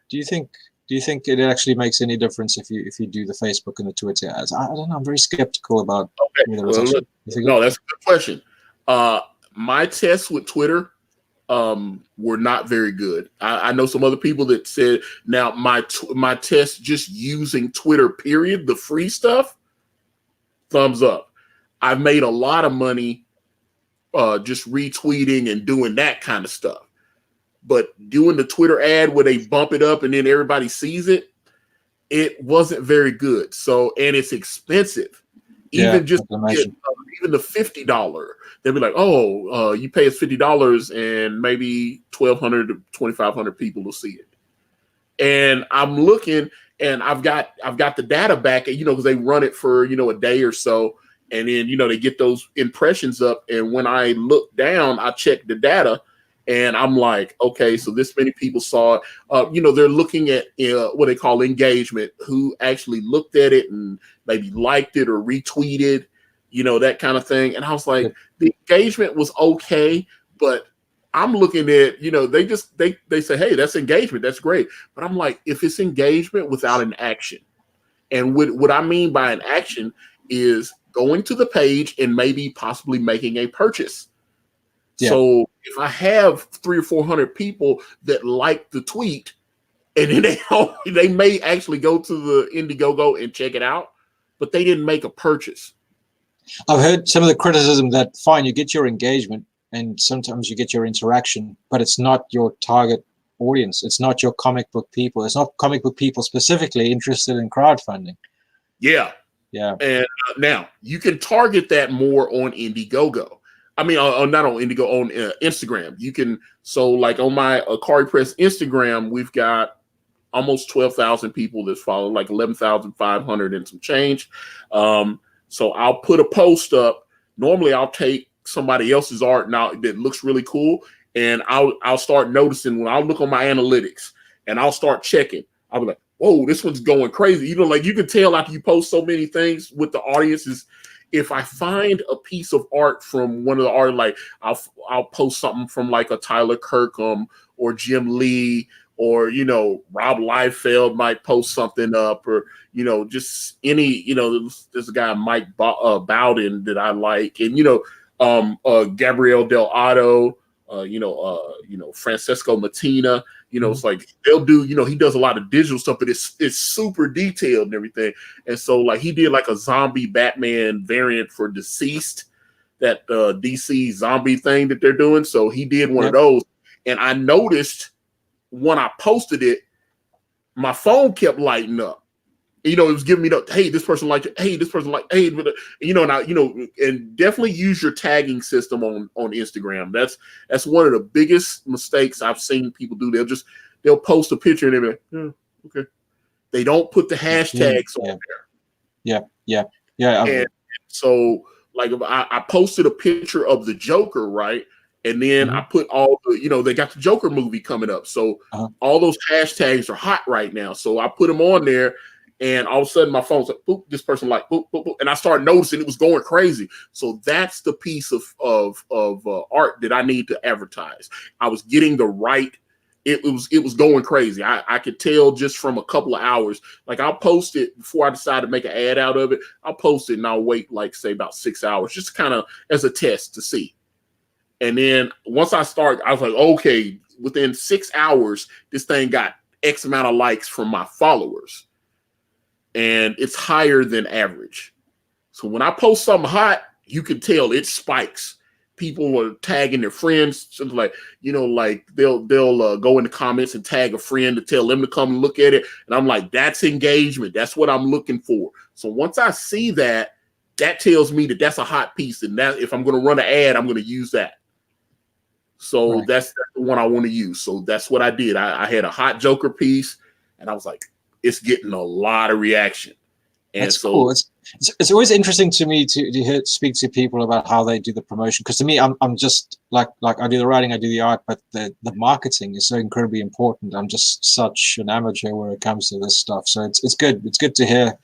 [SPEAKER 2] Do you think it actually makes any difference if you do the Facebook and the Twitter ads? I don't know. I'm very skeptical about.
[SPEAKER 1] Okay. No, that's a good question. My tests with Twitter were not very good. I know some other people that said, now my test just using Twitter, period, the free stuff, thumbs up. I've made a lot of money just retweeting and doing that kind of stuff. But doing the Twitter ad where they bump it up and then everybody sees it, it wasn't very good. So, and it's expensive. Even even the $50, they'll be like, oh, you pay us $50 and maybe 1,200 to 2,500 people will see it. And I'm looking, and I've got the data back, because they run it for, a day or so. And then, they get those impressions up. And when I look down, I check the data, and I'm like, okay, so this many people saw it. They're looking at what they call engagement, who actually looked at it and maybe liked it or retweeted, that kind of thing. And I was like, the engagement was okay, but I'm looking at, they say, hey, that's engagement. That's great. But I'm like, if it's engagement without an action, and what I mean by an action is going to the page and maybe possibly making a purchase. Yeah. So if I have 300 or 400 people that like the tweet, and then they may actually go to the Indiegogo and check it out, but they didn't make a purchase.
[SPEAKER 2] I've heard some of the criticism that, fine, you get your engagement and sometimes you get your interaction, but it's not your target audience. It's not your comic book people. It's not comic book people specifically interested in crowdfunding.
[SPEAKER 1] Yeah. And now you can target that more on Indiegogo. I mean, not on Indigo, on Instagram. You can, so like on my Ikari Press Instagram, we've got almost 12,000 people that follow, like 11,500 and some change. So I'll put a post up. Normally I'll take somebody else's art now that looks really cool, and I'll start noticing when I look on my analytics, and I'll start checking. I'll be like, whoa, this one's going crazy. Like you can tell after you post so many things with the audiences. If I find a piece of art from one of the art, like I'll post something from like a Tyler Kirkham or Jim Lee, or Rob Liefeld might post something up, or just any there's a guy Mike Bowden that I like, and Gabriel Del Otto, Francesco Mattina. It's like they'll do, he does a lot of digital stuff, but it's super detailed and everything. And so like he did like a zombie Batman variant for Deceased. DC zombie thing that they're doing. So he did one of those, and I noticed when I posted it, my phone kept lighting up. It was giving me hey, this person liked it. Hey, this person liked, hey, and definitely use your tagging system on Instagram. That's one of the biggest mistakes I've seen people do. They'll post a picture and they'll be like, okay. They don't put the hashtags on there.
[SPEAKER 2] Yeah.
[SPEAKER 1] And so, like, I posted a picture of the Joker, right? And then I put all the, they got the Joker movie coming up. So all those hashtags are hot right now. So I put them on there, and all of a sudden my phone's like, boop, this person like, boop, boop, boop. And I started noticing it was going crazy. So that's the piece of art that I need to advertise. I was getting the right. It was going crazy. I could tell just from a couple of hours. Like, I'll post it before I decide to make an ad out of it. I'll post it and I'll wait, like, say about 6 hours, just kind of as a test to see. And then once I start, I was like, okay, within 6 hours, this thing got X amount of likes from my followers. And it's higher than average. So when I post something hot, you can tell it spikes. People are tagging their friends, something like, they'll go in the comments and tag a friend to tell them to come and look at it. And I'm like, that's engagement. That's what I'm looking for. So once I see that tells me that that's a hot piece. And that if I'm going to run an ad, I'm going to use that. So that's the one I want to use. So that's what I did. I had a hot Joker piece, and I was like, it's getting a lot of reaction. And
[SPEAKER 2] that's cool. It's always interesting to me to speak to people about how they do the promotion, because to me, I'm just like I do the writing, I do the art, but the marketing is so incredibly important. I'm just such an amateur when it comes to this stuff. So it's good. It's good to hear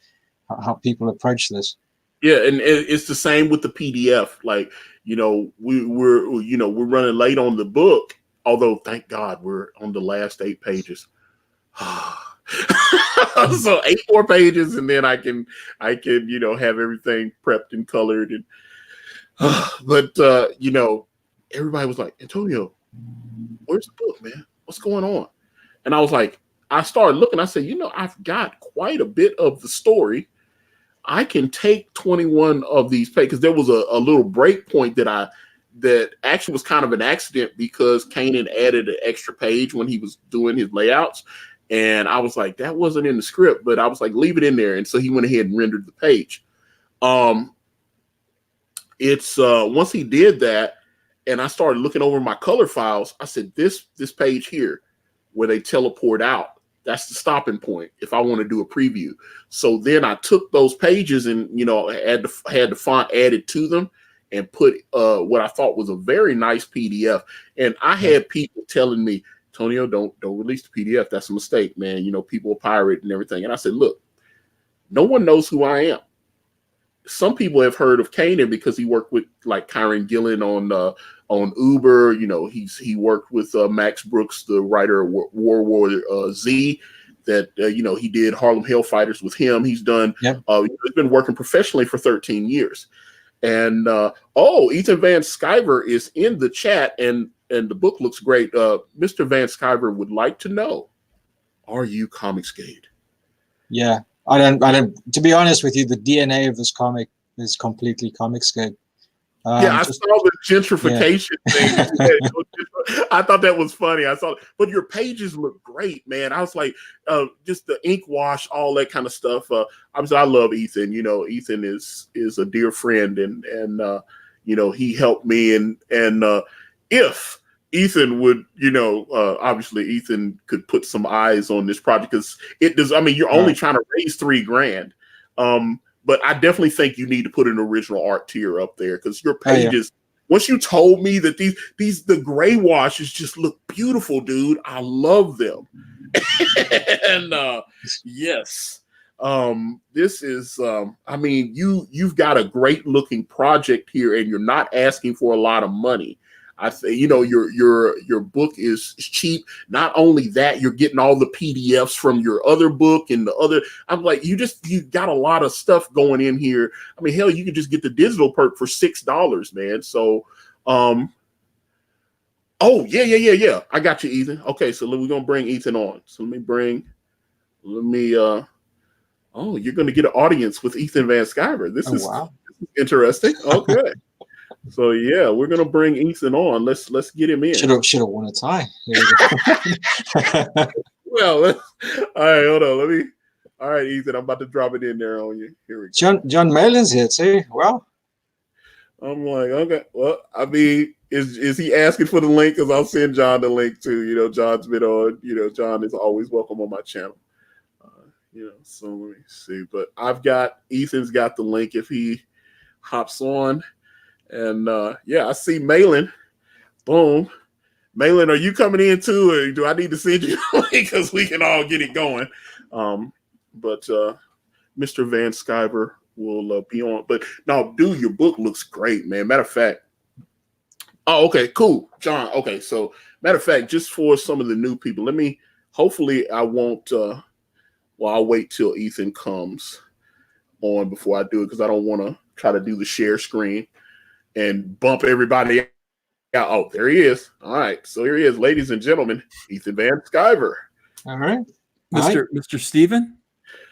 [SPEAKER 2] how people approach this.
[SPEAKER 1] Yeah, and it's the same with the PDF. Like, we're running late on the book, although thank God we're on the last 8 pages. So 8 more pages, and then I can have everything prepped and colored. And but everybody was like, Antonio, where's the book, man? What's going on? And I was like, I started looking. I said, I've got quite a bit of the story. I can take 21 of these pages, because there was a little break point that actually was kind of an accident, because Kanan added an extra page when he was doing his layouts. And I was like, that wasn't in the script, but I was like, leave it in there. And so he went ahead and rendered the page. It's once he did that, and I started looking over my color files, I said, this page here where they teleport out, that's the stopping point if I want to do a preview. So then I took those pages and, had the font added to them and put what I thought was a very nice PDF. And I had people telling me, Antonio, don't release the PDF. That's a mistake, man. People will pirate and everything. And I said, look, no one knows who I am. Some people have heard of Kanan because he worked with, like, Kyron Gillen on Uber. He worked with Max Brooks, the writer of World War Z. That he did Harlem Hellfighters with him. He's done. He's been working professionally for 13 years. And Ethan Van Sciver is in the chat, and the book looks great. Mr. Van Sciver would like to know, are you Comicsgate? Yeah,
[SPEAKER 2] I don't. To be honest with you, the DNA of this comic is completely Comicsgate.
[SPEAKER 1] I saw the gentrification thing. I thought that was funny. But your pages look great, man. I was like, just the ink wash, all that kind of stuff. Obviously, I love Ethan. Ethan is a dear friend, and he helped me. And if Ethan would, obviously Ethan could put some eyes on this project, because it does. I mean, you're only trying to raise $3,000. But I definitely think you need to put an original art tier up there, because your pages, once you told me that the gray washes just look beautiful, dude, I love them. And yes, this is, you've got a great looking project here, and you're not asking for a lot of money. I say, your book is cheap. Not only that, you're getting all the PDFs from your other book and the other. I'm like, you got a lot of stuff going in here. I mean, hell, you could just get the digital perk for $6, man. So, yeah. I got you, Ethan. Okay, so we're gonna bring Ethan on. So you're gonna get an audience with Ethan Van Sciver. This is interesting. Okay. So yeah, we're gonna bring Ethan on. Let's get him in.
[SPEAKER 2] Should have won a tie.
[SPEAKER 1] Well, all right, hold on. All right, Ethan, I'm about to drop it in there on you. Here we go.
[SPEAKER 2] John Malin's here too. Well,
[SPEAKER 1] I'm like, okay. Well, I mean, is he asking for the link? Because I'll send John the link too. You know, John's been on. You know, John is always welcome on my channel. You know, so let me see. But Ethan's got the link if he hops on. And yeah, I see Malin. Boom. Malin, are you coming in too, or do I need to send you the link because we can all get it going? But Mr. Van Sciver will be on. But no, dude, your book looks great, man. Matter of fact. Oh, okay, cool. John, okay. So matter of fact, just for some of the new people, hopefully I won't I'll wait till Ethan comes on before I do it because I don't want to try to do the share screen and bump everybody out. Oh, there he is. All right. So here he is, ladies and gentlemen, Ethan Van Sciver.
[SPEAKER 2] all right.
[SPEAKER 3] Mr. Stephan?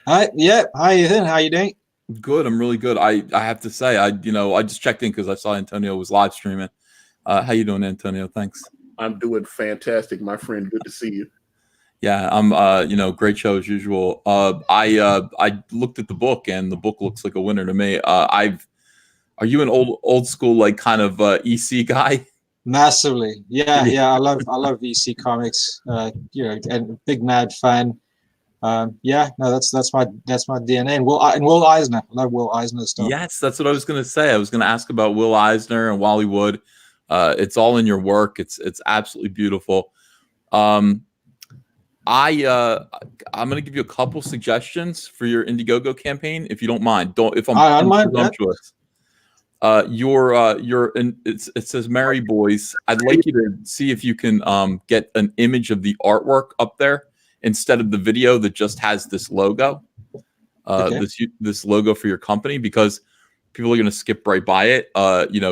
[SPEAKER 2] Hi, yeah. Hi, Ethan. How you doing?
[SPEAKER 3] Good. I'm really good. I have to say, I just checked in because I saw Antonio was live streaming. How you doing, Antonio? Thanks.
[SPEAKER 1] I'm doing fantastic, my friend. Good to see you.
[SPEAKER 3] Yeah, I'm great show as usual. I looked at the book and the book looks like a winner to me. Are you an old school, like, kind of EC guy?
[SPEAKER 2] Massively. Yeah. I love EC comics. And big mad fan. Yeah, no, that's my DNA. And Will Eisner. I love Will Eisner stuff.
[SPEAKER 3] Yes, that's what I was going to say. I was going to ask about Will Eisner and Wally Wood. It's all in your work. It's absolutely beautiful. I'm going to give you a couple suggestions for your Indiegogo campaign, if you don't mind. If I'm presumptuous. It says Merry Boys. I'd like you to see if you can get an image of the artwork up there instead of the video that just has this logo. Okay. This logo for your company, because people are going to skip right by it.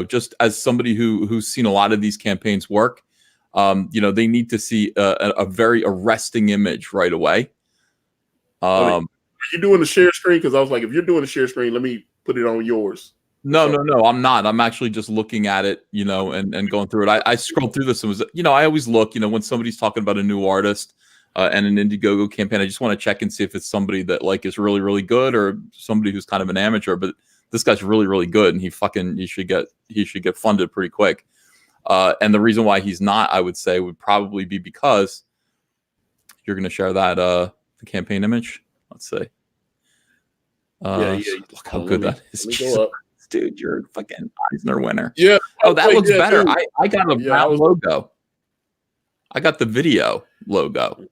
[SPEAKER 3] Just as somebody who's seen a lot of these campaigns work, they need to see a very arresting image right away.
[SPEAKER 1] Are you doing the share screen? Because I was like, if you're doing the share screen, let me put it on yours.
[SPEAKER 3] No, I'm not. I'm actually just looking at it, and going through it. I scrolled through this and was, I always look, when somebody's talking about a new artist and an Indiegogo campaign, I just want to check and see if it's somebody that, like, is really, really good or somebody who's kind of an amateur. But this guy's really, really good, and he should get funded pretty quick. And the reason why he's not, I would say, would probably be because you're going to share that the campaign image. Let's see. Look how good that is. Dude, you're a fucking Eisner winner.
[SPEAKER 1] Yeah.
[SPEAKER 3] Oh, that looks better. I got a logo. I got the video logo.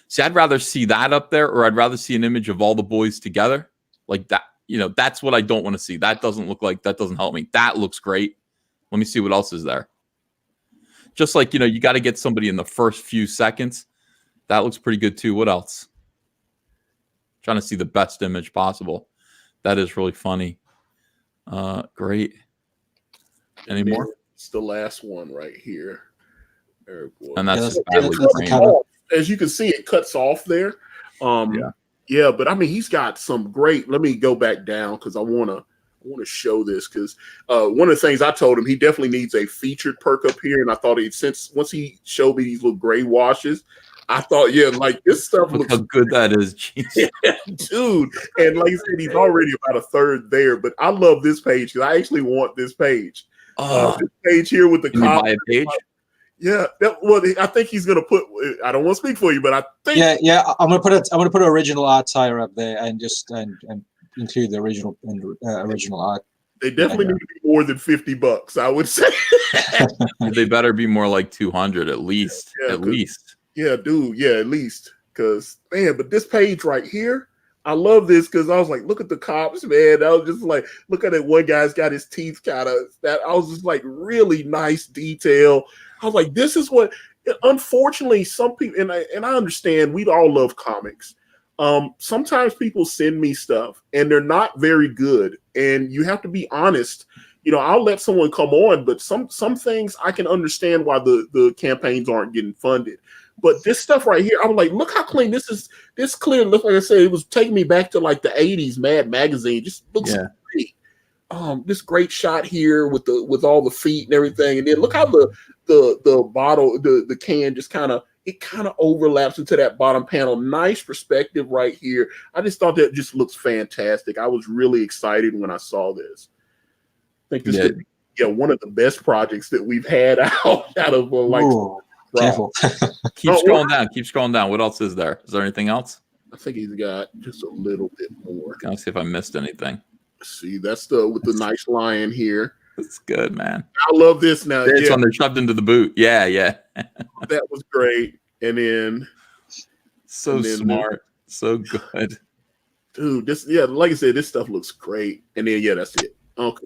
[SPEAKER 3] See, I'd rather see that up there, or I'd rather see an image of all the boys together like that. That's what I don't want to see. That doesn't help me. That looks great. Let me see what else is there. Just like, you got to get somebody in the first few seconds. That looks pretty good too. What else? Trying to see the best image possible. That is really funny. Great. Any more?
[SPEAKER 1] It's the last one right here.
[SPEAKER 3] And that's
[SPEAKER 1] as you can see, it cuts off there. Yeah, but I mean, he's got some great. Let me go back down because I want to show this, because one of the things I told him, he definitely needs a featured perk up here, and I thought once he showed me these little gray washes, I thought, like, this stuff
[SPEAKER 3] Look
[SPEAKER 1] looks
[SPEAKER 3] how good that is.
[SPEAKER 1] Yeah, dude. And like I said, he's already about a third there, but I love this page because I actually want this page. This page here with the
[SPEAKER 3] buy a page.
[SPEAKER 1] Yeah, I think he's gonna put. I don't want to speak for you, but I think.
[SPEAKER 2] Yeah. I'm gonna put an original art tire up there and just and include the original art.
[SPEAKER 1] They definitely need to be more than $50, I would say.
[SPEAKER 3] They better be more like 200 at least.
[SPEAKER 1] Yeah, at least. Yeah, dude. Yeah, at least. Because, man, but this page right here, I love this because I was like, look at the cops, man. I was just like, look at it. One guy's got his teeth kind of that. I was just like, really nice detail. I was like, this is what, unfortunately, some people, and I understand, we all love comics. Sometimes people send me stuff and they're not very good. And you have to be honest. I'll let someone come on, but some things I can understand why the campaigns aren't getting funded. But this stuff right here, I was like, look how clean this is. This clear, look, like I said, it was taking me back to like the 80s Mad Magazine. Just looks great. this great shot here with all the feet and everything, and then look how the bottle, the can just kind of overlaps into that bottom panel. Nice perspective right here. I just thought that just looks fantastic. I was really excited when I saw this. I think this could be one of the best projects that we've had out of like.
[SPEAKER 2] Ooh, careful.
[SPEAKER 3] Keep scrolling down. Keep scrolling down. What else is there? Is there anything else?
[SPEAKER 1] I think he's got just a little bit more.
[SPEAKER 3] Can I see if I missed anything?
[SPEAKER 1] See, that's with the nice lion here.
[SPEAKER 3] That's good, man.
[SPEAKER 1] I love this now.
[SPEAKER 3] It's when they're shoved into the boot. Yeah.
[SPEAKER 1] That was great. And then
[SPEAKER 3] smart. So good.
[SPEAKER 1] Dude, like I said, this stuff looks great. And then that's it. Okay.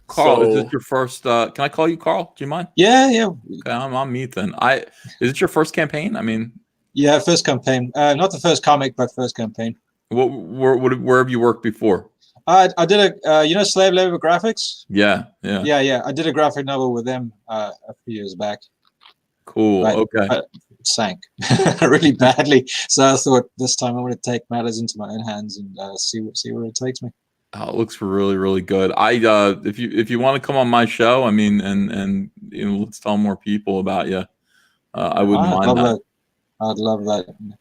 [SPEAKER 3] Carl, is this your first can I call you Carl? Do you mind?
[SPEAKER 2] Yeah.
[SPEAKER 3] Okay, I'm Ethan. Is it your first campaign? I mean,
[SPEAKER 2] yeah, first campaign. Not the first comic, but first campaign.
[SPEAKER 3] Where have you worked before?
[SPEAKER 2] I did a Slave Labor Graphics.
[SPEAKER 3] Yeah.
[SPEAKER 2] I did a graphic novel with them a few years back.
[SPEAKER 3] Cool. Okay.
[SPEAKER 2] It sank really badly, so I thought this time I'm going to take matters into my own hands and see where it takes me.
[SPEAKER 3] Oh, it looks really, really good. If you want to come on my show, I mean, and let's tell more people about you. I wouldn't mind that.
[SPEAKER 2] I'd love that.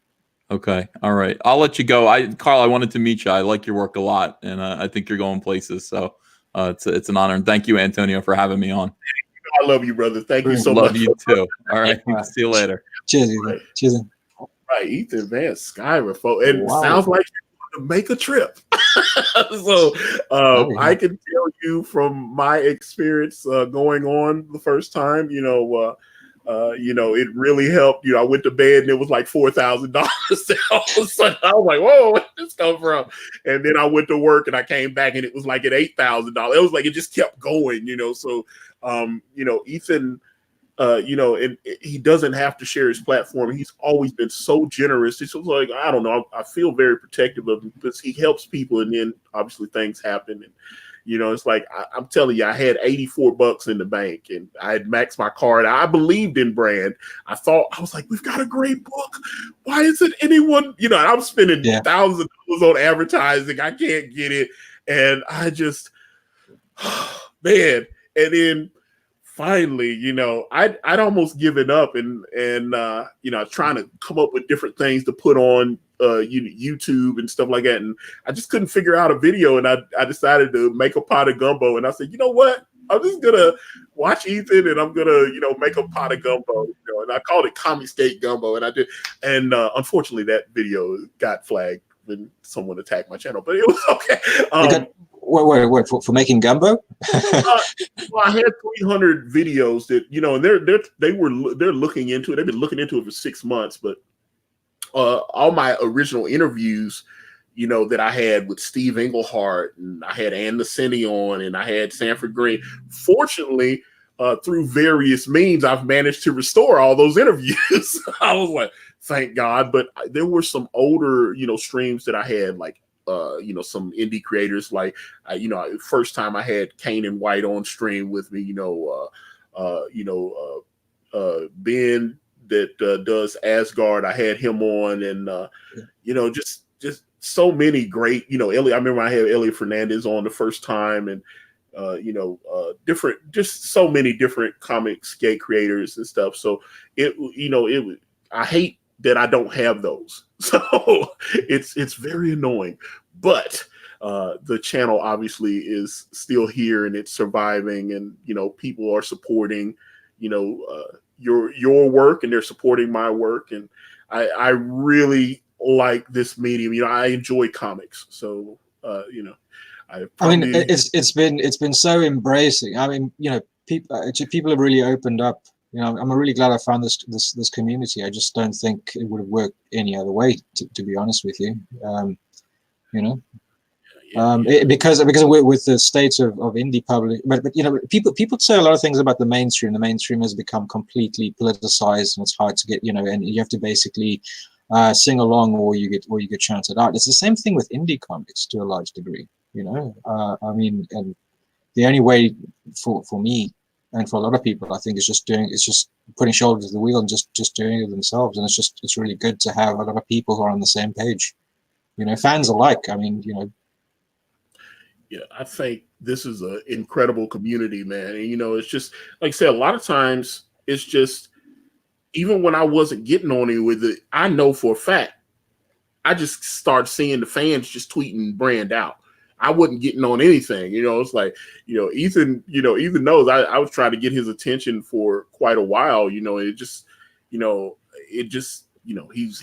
[SPEAKER 3] Okay. All right. I'll let you go. Carl, I wanted to meet you. I like your work a lot, and I think you're going places. So it's an honor. And thank you, Antonio, for having me on.
[SPEAKER 1] I love you, brother. Thank you so much.
[SPEAKER 3] Love you too. All right. See you later.
[SPEAKER 2] Cheers, Ethan.
[SPEAKER 1] Right.
[SPEAKER 2] Cheers.
[SPEAKER 1] All right, Ethan Van Sciver, folks. And sounds like you're going to make a trip. So I can tell you from my experience going on the first time, it really helped. I went to bed and it was like $4,000. All of a sudden, I was like, "Whoa, where did this come from?" And then I went to work and I came back and it was like at $8,000. It was like it just kept going, So, Ethan, and he doesn't have to share his platform. He's always been so generous. It's just like, I don't know. I feel very protective of him because he helps people, and then obviously things happen and. It's like I'm telling you, I had $84 in the bank and I had maxed my card. I believed in brand. I was like, we've got a great book. Why isn't anyone, I'm spending thousands of dollars on advertising. I can't get it. And I just, man. And then finally, I'd almost given up and trying to come up with different things to put on YouTube and stuff like that, and I just couldn't figure out a video, and I decided to make a pot of gumbo, and I said, you know what, I'm just gonna watch Ethan and I'm gonna make a pot of gumbo, and I called it Comic State Gumbo, and I did, and unfortunately that video got flagged when someone attacked my channel, but it was okay.
[SPEAKER 2] Wait, for making gumbo?
[SPEAKER 1] Well, I had 300 videos that and they're looking into it. They've been looking into it for 6 months, but all my original interviews, that I had with Steve Englehart, and I had Ann Nacini on, and I had Sanford Green. Fortunately, through various means, I've managed to restore all those interviews. I was like, thank God. But there were some older, streams that I had, like, some indie creators, like, first time I had Kane and White on stream with me, Ben that does Asgard. I had him on, and just so many great, I remember I had Elliot Fernandez on the first time, and different, just so many different comic skate creators and stuff. So I hate that I don't have those. So it's very annoying, but the channel obviously is still here and it's surviving, and people are supporting your work, and they're supporting my work, and I really like this medium. I enjoy comics, so
[SPEAKER 2] it's been so embracing. I mean, people have really opened up. I'm really glad I found this community. I just don't think it would have worked any other way, to be honest with you. Because with the state of indie public, but people say a lot of things about the mainstream. The mainstream has become completely politicized, and it's hard to get, and you have to basically sing along, or you get shouted out. It's the same thing with indie comics to a large degree. I mean, and the only way for me and for a lot of people, I think, is just putting shoulders to the wheel and just doing it themselves. And it's really good to have a lot of people who are on the same page. Fans alike. I mean,
[SPEAKER 1] Yeah, I think this is an incredible community, man. And it's just like I said, a lot of times it's just even when I wasn't getting on it with it, I know for a fact I just started seeing the fans just tweeting brand out. I wasn't getting on anything, it's like, Ethan knows I was trying to get his attention for quite a while, it just, he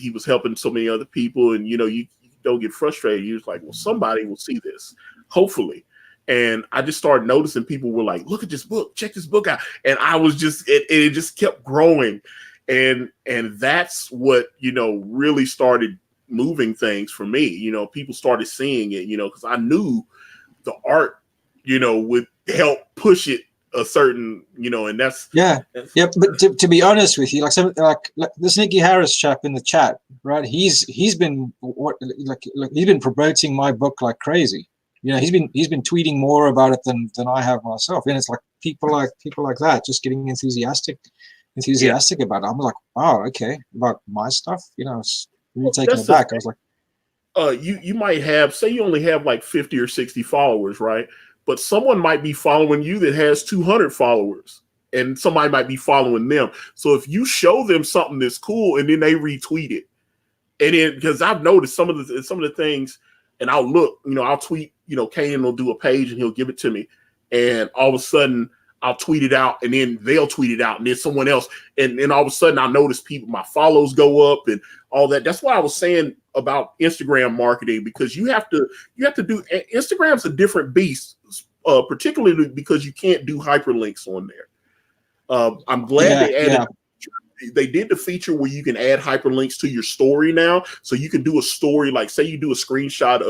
[SPEAKER 1] was helping so many other people, and, you don't get frustrated. You're just like, well, somebody will see this, hopefully. And I just started noticing people were like, look at this book, check this book out. And I was just, it just kept growing. And that's what, really started moving things for me. People started seeing it, because I knew the art, would help push it a certain, and that's
[SPEAKER 2] But to be honest with you, like this Nicky Harris chap in the chat, right? He's been he's been promoting my book like crazy. He's been tweeting more about it than I have myself. And it's like people like that just getting enthusiastic about it. I'm like, wow, okay, about my stuff, it's really taken it back. I was like,
[SPEAKER 1] you might have, say you only have like 50 or 60 followers, right? But someone might be following you that has 200 followers, and somebody might be following them. So if you show them something that's cool and then they retweet it, and then because I've noticed some of the things, and I'll look, I'll tweet, Kanan will do a page and he'll give it to me, and all of a sudden I'll tweet it out, and then they'll tweet it out, and then someone else, and all of a sudden I notice people, my follows go up and all that. That's why I was saying about Instagram marketing, because you have to do, Instagram's a different beast, particularly because you can't do hyperlinks on there. I'm glad they added. They did the feature where you can add hyperlinks to your story now, so you can do a story, like say you do a screenshot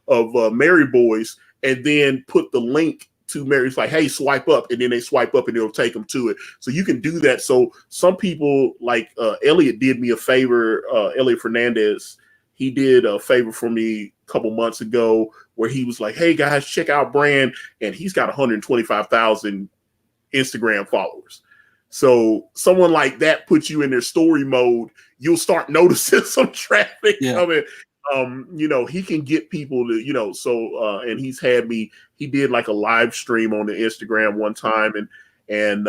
[SPEAKER 1] of Mary Boys, and then put the link to Mary. It's like, hey, swipe up, and then they swipe up and it'll take them to it. So you can do that. So some people, like Elliot did me a favor, Elliot Fernandez, he did a favor for me a couple months ago where he was like, hey guys, check out Brand, and he's got 125,000 Instagram followers. So someone like that puts you in their story mode, you'll start noticing some traffic coming. He can get people to, and he did like a live stream on the Instagram one time, and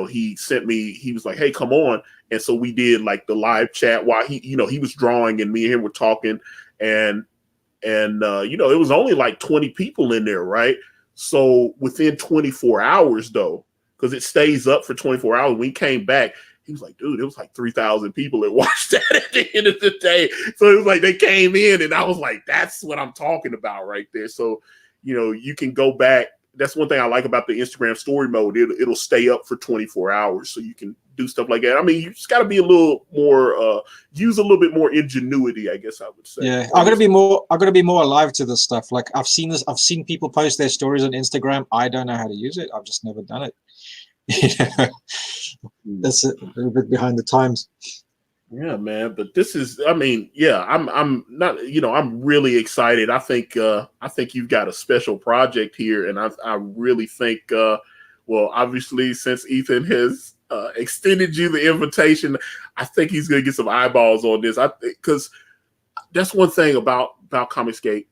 [SPEAKER 1] he sent me, he was like, hey, come on. And so we did like the live chat while he was drawing and me and him were talking, and it was only like 20 people in there, right? So within 24 hours though, because it stays up for 24 hours, when he came back, he was like, dude, it was like 3,000 people that watched that at the end of the day. So it was like they came in, and I was like, that's what I'm talking about right there. So, you can go back. That's one thing I like about the Instagram story mode. It'll stay up for 24 hours, so you can do stuff like that. I mean, you just got to be a little more, use a little bit more ingenuity, I guess I would say.
[SPEAKER 2] Yeah, I'm gonna be more alive to this stuff. Like I've seen people post their stories on Instagram. I don't know how to use it. I've just never done it. That's a little bit behind the times.
[SPEAKER 1] Yeah, man. But this is, I mean, yeah, I'm not, I'm really excited. I think you've got a special project here, and I really think, well, obviously, since Ethan has extended you the invitation, I think he's gonna get some eyeballs on this. Because that's one thing about Comicsgate.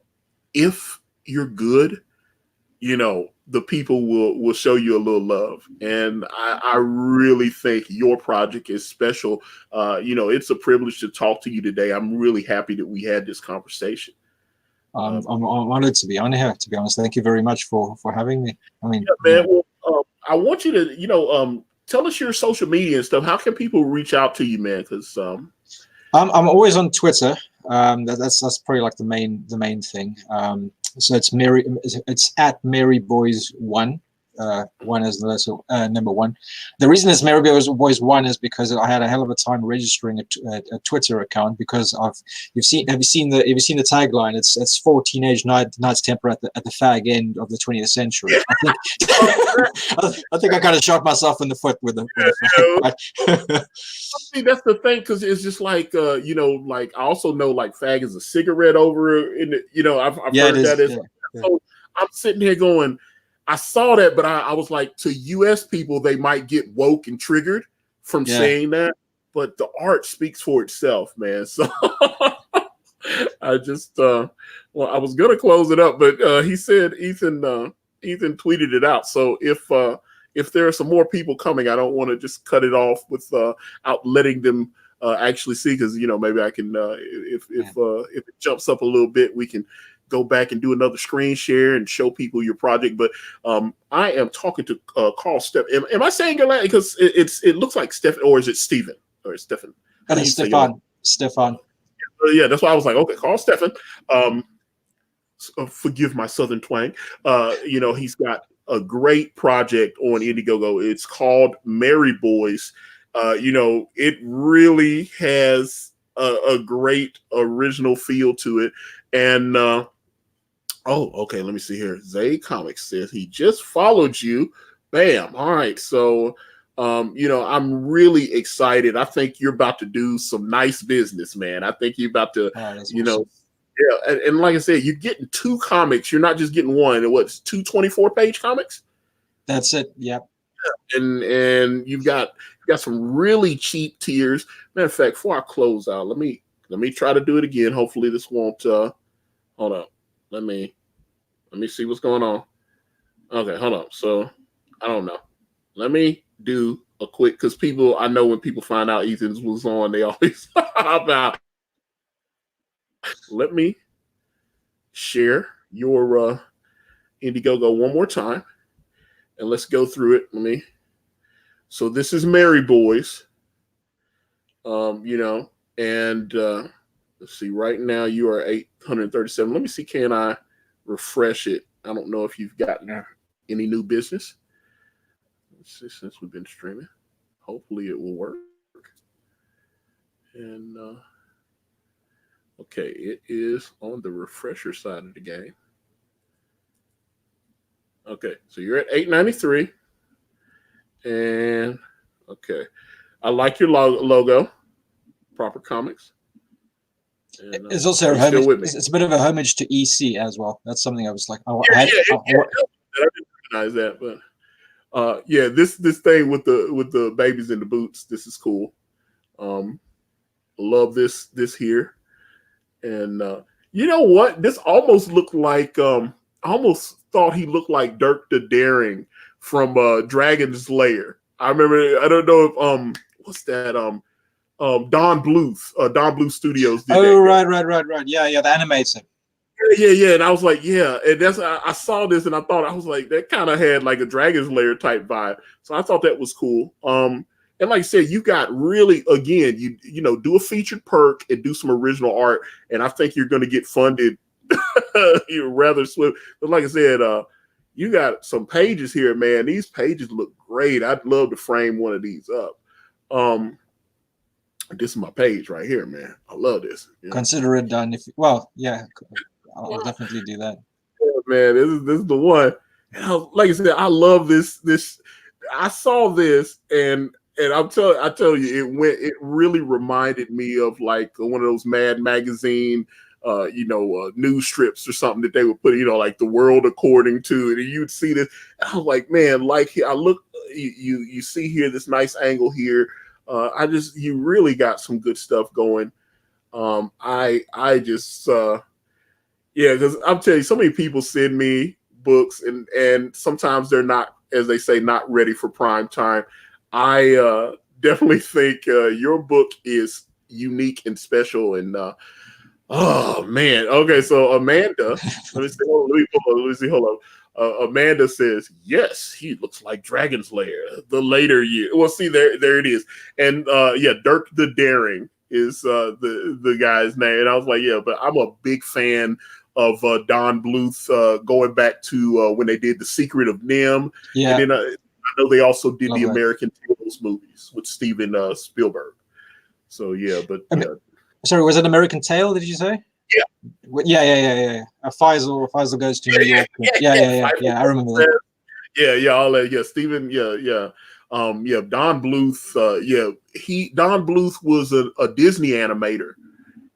[SPEAKER 1] If you're good, the people will show you a little love. And I really think your project is special. It's a privilege to talk to you today. I'm really happy that we had this conversation.
[SPEAKER 2] I'm honored to be on here, to be honest. Thank you very much for having me. I mean,
[SPEAKER 1] yeah, man, well, I want you to, tell us your social media and stuff. How can people reach out to you, man? Because I'm
[SPEAKER 2] always on Twitter. That's probably like the main thing. So it's at MaryBoys1. One is the letter number one. The reason it's MaryBoys1 is because I had a hell of a time registering a Twitter account, because have you seen the tagline? It's for teenage Knights Templar at the fag end of the 20th century. I think I kind of shot myself in the foot with the fag.
[SPEAKER 1] See, that's the thing, because it's just like like I also know like fag is a cigarette over in the, I've heard that. So I'm sitting here going, I saw that, but I was like, to US people, they might get woke and triggered from saying that, but the art speaks for itself, man. So I just well, I was gonna close it up, but he said Ethan tweeted it out. So if there are some more people coming, I don't want to just cut it off without letting them actually see, because maybe I can if it jumps up a little bit, we can go back and do another screen share and show people your project. But I am talking to Karl Stephan. Am I saying your last? Because it looks like Stefan, or is it Steven or Stefan?
[SPEAKER 2] Stefan. Stefan.
[SPEAKER 1] Yeah, that's why I was like, okay, Karl Stephan. Forgive my southern twang. He's got a great project on Indiegogo. It's called Merry Boys. It really has a great original feel to it. And okay, let me see here. Zay Comics says he just followed you. Bam. All right. So I'm really excited. I think you're about to do some nice business, man. I think you're about to, awesome. Yeah, and like I said, you're getting 2 comics. You're not just getting one. And what's 2 24-page comics?
[SPEAKER 2] That's it. Yep.
[SPEAKER 1] And you've got some really cheap tiers. Matter of fact, before I close out, let me try to do it again. Hopefully this won't hold up. Let me see what's going on. Okay, hold on. So I don't know. Let me do a quick, because I know when people find out Ethan's was on, they always hop out. Let me share your Indiegogo one more time, and let's go through it. So this is Merry Boys, and let's see. Right now you are 837. Let me see. Can I refresh it? I don't know if you've gotten any new business. Let's see, since we've been streaming. Hopefully it will work. And okay, it is on the refresher side of the game. Okay, so you're at 893. And okay, I like your logo, Proper Comics. And,
[SPEAKER 2] it's also it's a bit of a homage to EC as well. That's something I was like, I didn't
[SPEAKER 1] recognize that, but this thing with the babies in the boots, this is cool. Love this here. And you know what? This almost looked like I almost thought he looked like Dirk the Daring from Dragon's Lair. I remember. I don't know if what's that? Don Bluth Studios. Did
[SPEAKER 2] right. Yeah. The animator.
[SPEAKER 1] Yeah. And I was like, yeah. And that's I saw this and I was like, that kind of had like a Dragon's Lair type vibe. So I thought that was cool. And like I said, you got really, again, you do a featured perk and do some original art, and I think you're going to get funded rather swift. But like I said, you got some pages here, man. These pages look great. I'd love to frame one of these up. This is my page right here, man. I love this.
[SPEAKER 2] Consider it done. I'll definitely do that.
[SPEAKER 1] Yeah, man, this is the one. And like I said, I love this. I saw this and I tell you, it really reminded me of like one of those Mad Magazine, news strips or something that they would put, like the world according to it. And you'd see this. And I was like, man, like I look, you see here this nice angle here. You really got some good stuff going. Because I'm telling you, so many people send me books and sometimes they're not, as they say, not ready for prime time. I definitely think your book is unique and special. And oh man, okay. So Amanda, let me see. Hold on. Amanda says yes. He looks like Dragon's Lair. The later year. Well, see there it is. And Dirk the Daring is the guy's name. And I was like, yeah, but I'm a big fan of Don Bluth going back to when they did The Secret of Nim.
[SPEAKER 2] Yeah.
[SPEAKER 1] And then I know they also did the American Tales movies with Steven Spielberg. So yeah, but
[SPEAKER 2] sorry, was it American Tale? Did you say?
[SPEAKER 1] Yeah.
[SPEAKER 2] Faisal goes to New York. Yeah. I remember that.
[SPEAKER 1] Yeah. All that. Yeah, Steven. Yeah. Don Bluth. Don Bluth was a Disney animator,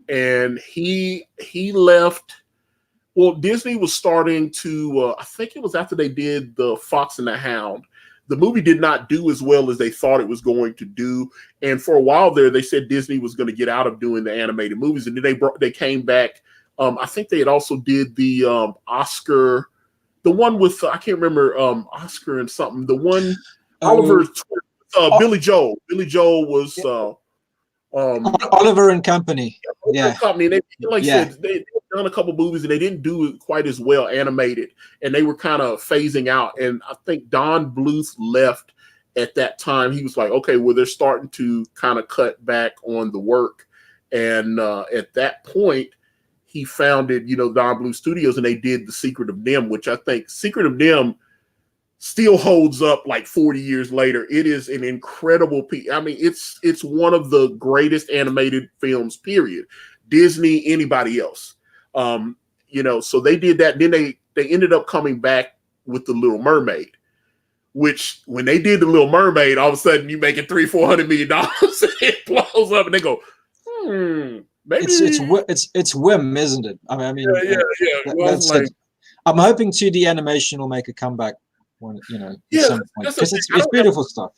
[SPEAKER 1] and he left. Well, Disney was starting to. I think it was after they did the Fox and the Hound the movie did not do as well as they thought it was going to do. And for a while there, they said Disney was going to get out of doing the animated movies, and then they came back. I think they had also did the Oscar, the one with I can't remember Oscar and something. The one Oliver, Billy Joel. Billy Joel was
[SPEAKER 2] Oliver and Company. Yeah,
[SPEAKER 1] Company. And they, like I said, they done a couple movies and they didn't do it quite as well animated, and they were kind of phasing out. And I think Don Bluth left at that time. He was like, okay, well, they're starting to kind of cut back on the work, and at that point, he founded, Don Bluth Studios, and they did The Secret of NIMH, which I think Secret of NIMH still holds up like 40 years later. It is an incredible piece. I mean, it's one of the greatest animated films, period. Disney, anybody else. So they did that. Then they ended up coming back with The Little Mermaid, which when they did The Little Mermaid, all of a sudden you making $300-400 million. It blows up and they go, maybe
[SPEAKER 2] it's whim, isn't it? I mean, yeah. I'm hoping 2D animation will make a comeback when at some point, because it's beautiful stuff.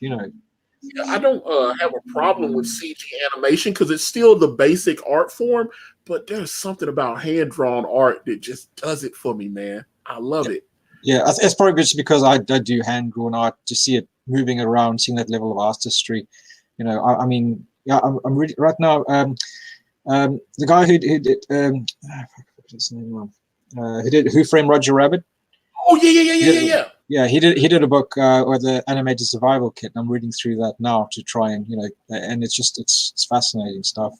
[SPEAKER 1] I don't have a problem with CG animation because it's still the basic art form, but there's something about hand-drawn art that just does it for me, man. I love it.
[SPEAKER 2] Yeah, it's probably just because I do hand-drawn art, to see it moving around, seeing that level of artistry. I mean, yeah, I'm reading right now. The guy who did his name who did Who Framed Roger Rabbit.
[SPEAKER 1] Oh yeah.
[SPEAKER 2] Yeah, he did a book or the animated survival kit. And I'm reading through that now to try and and it's fascinating stuff.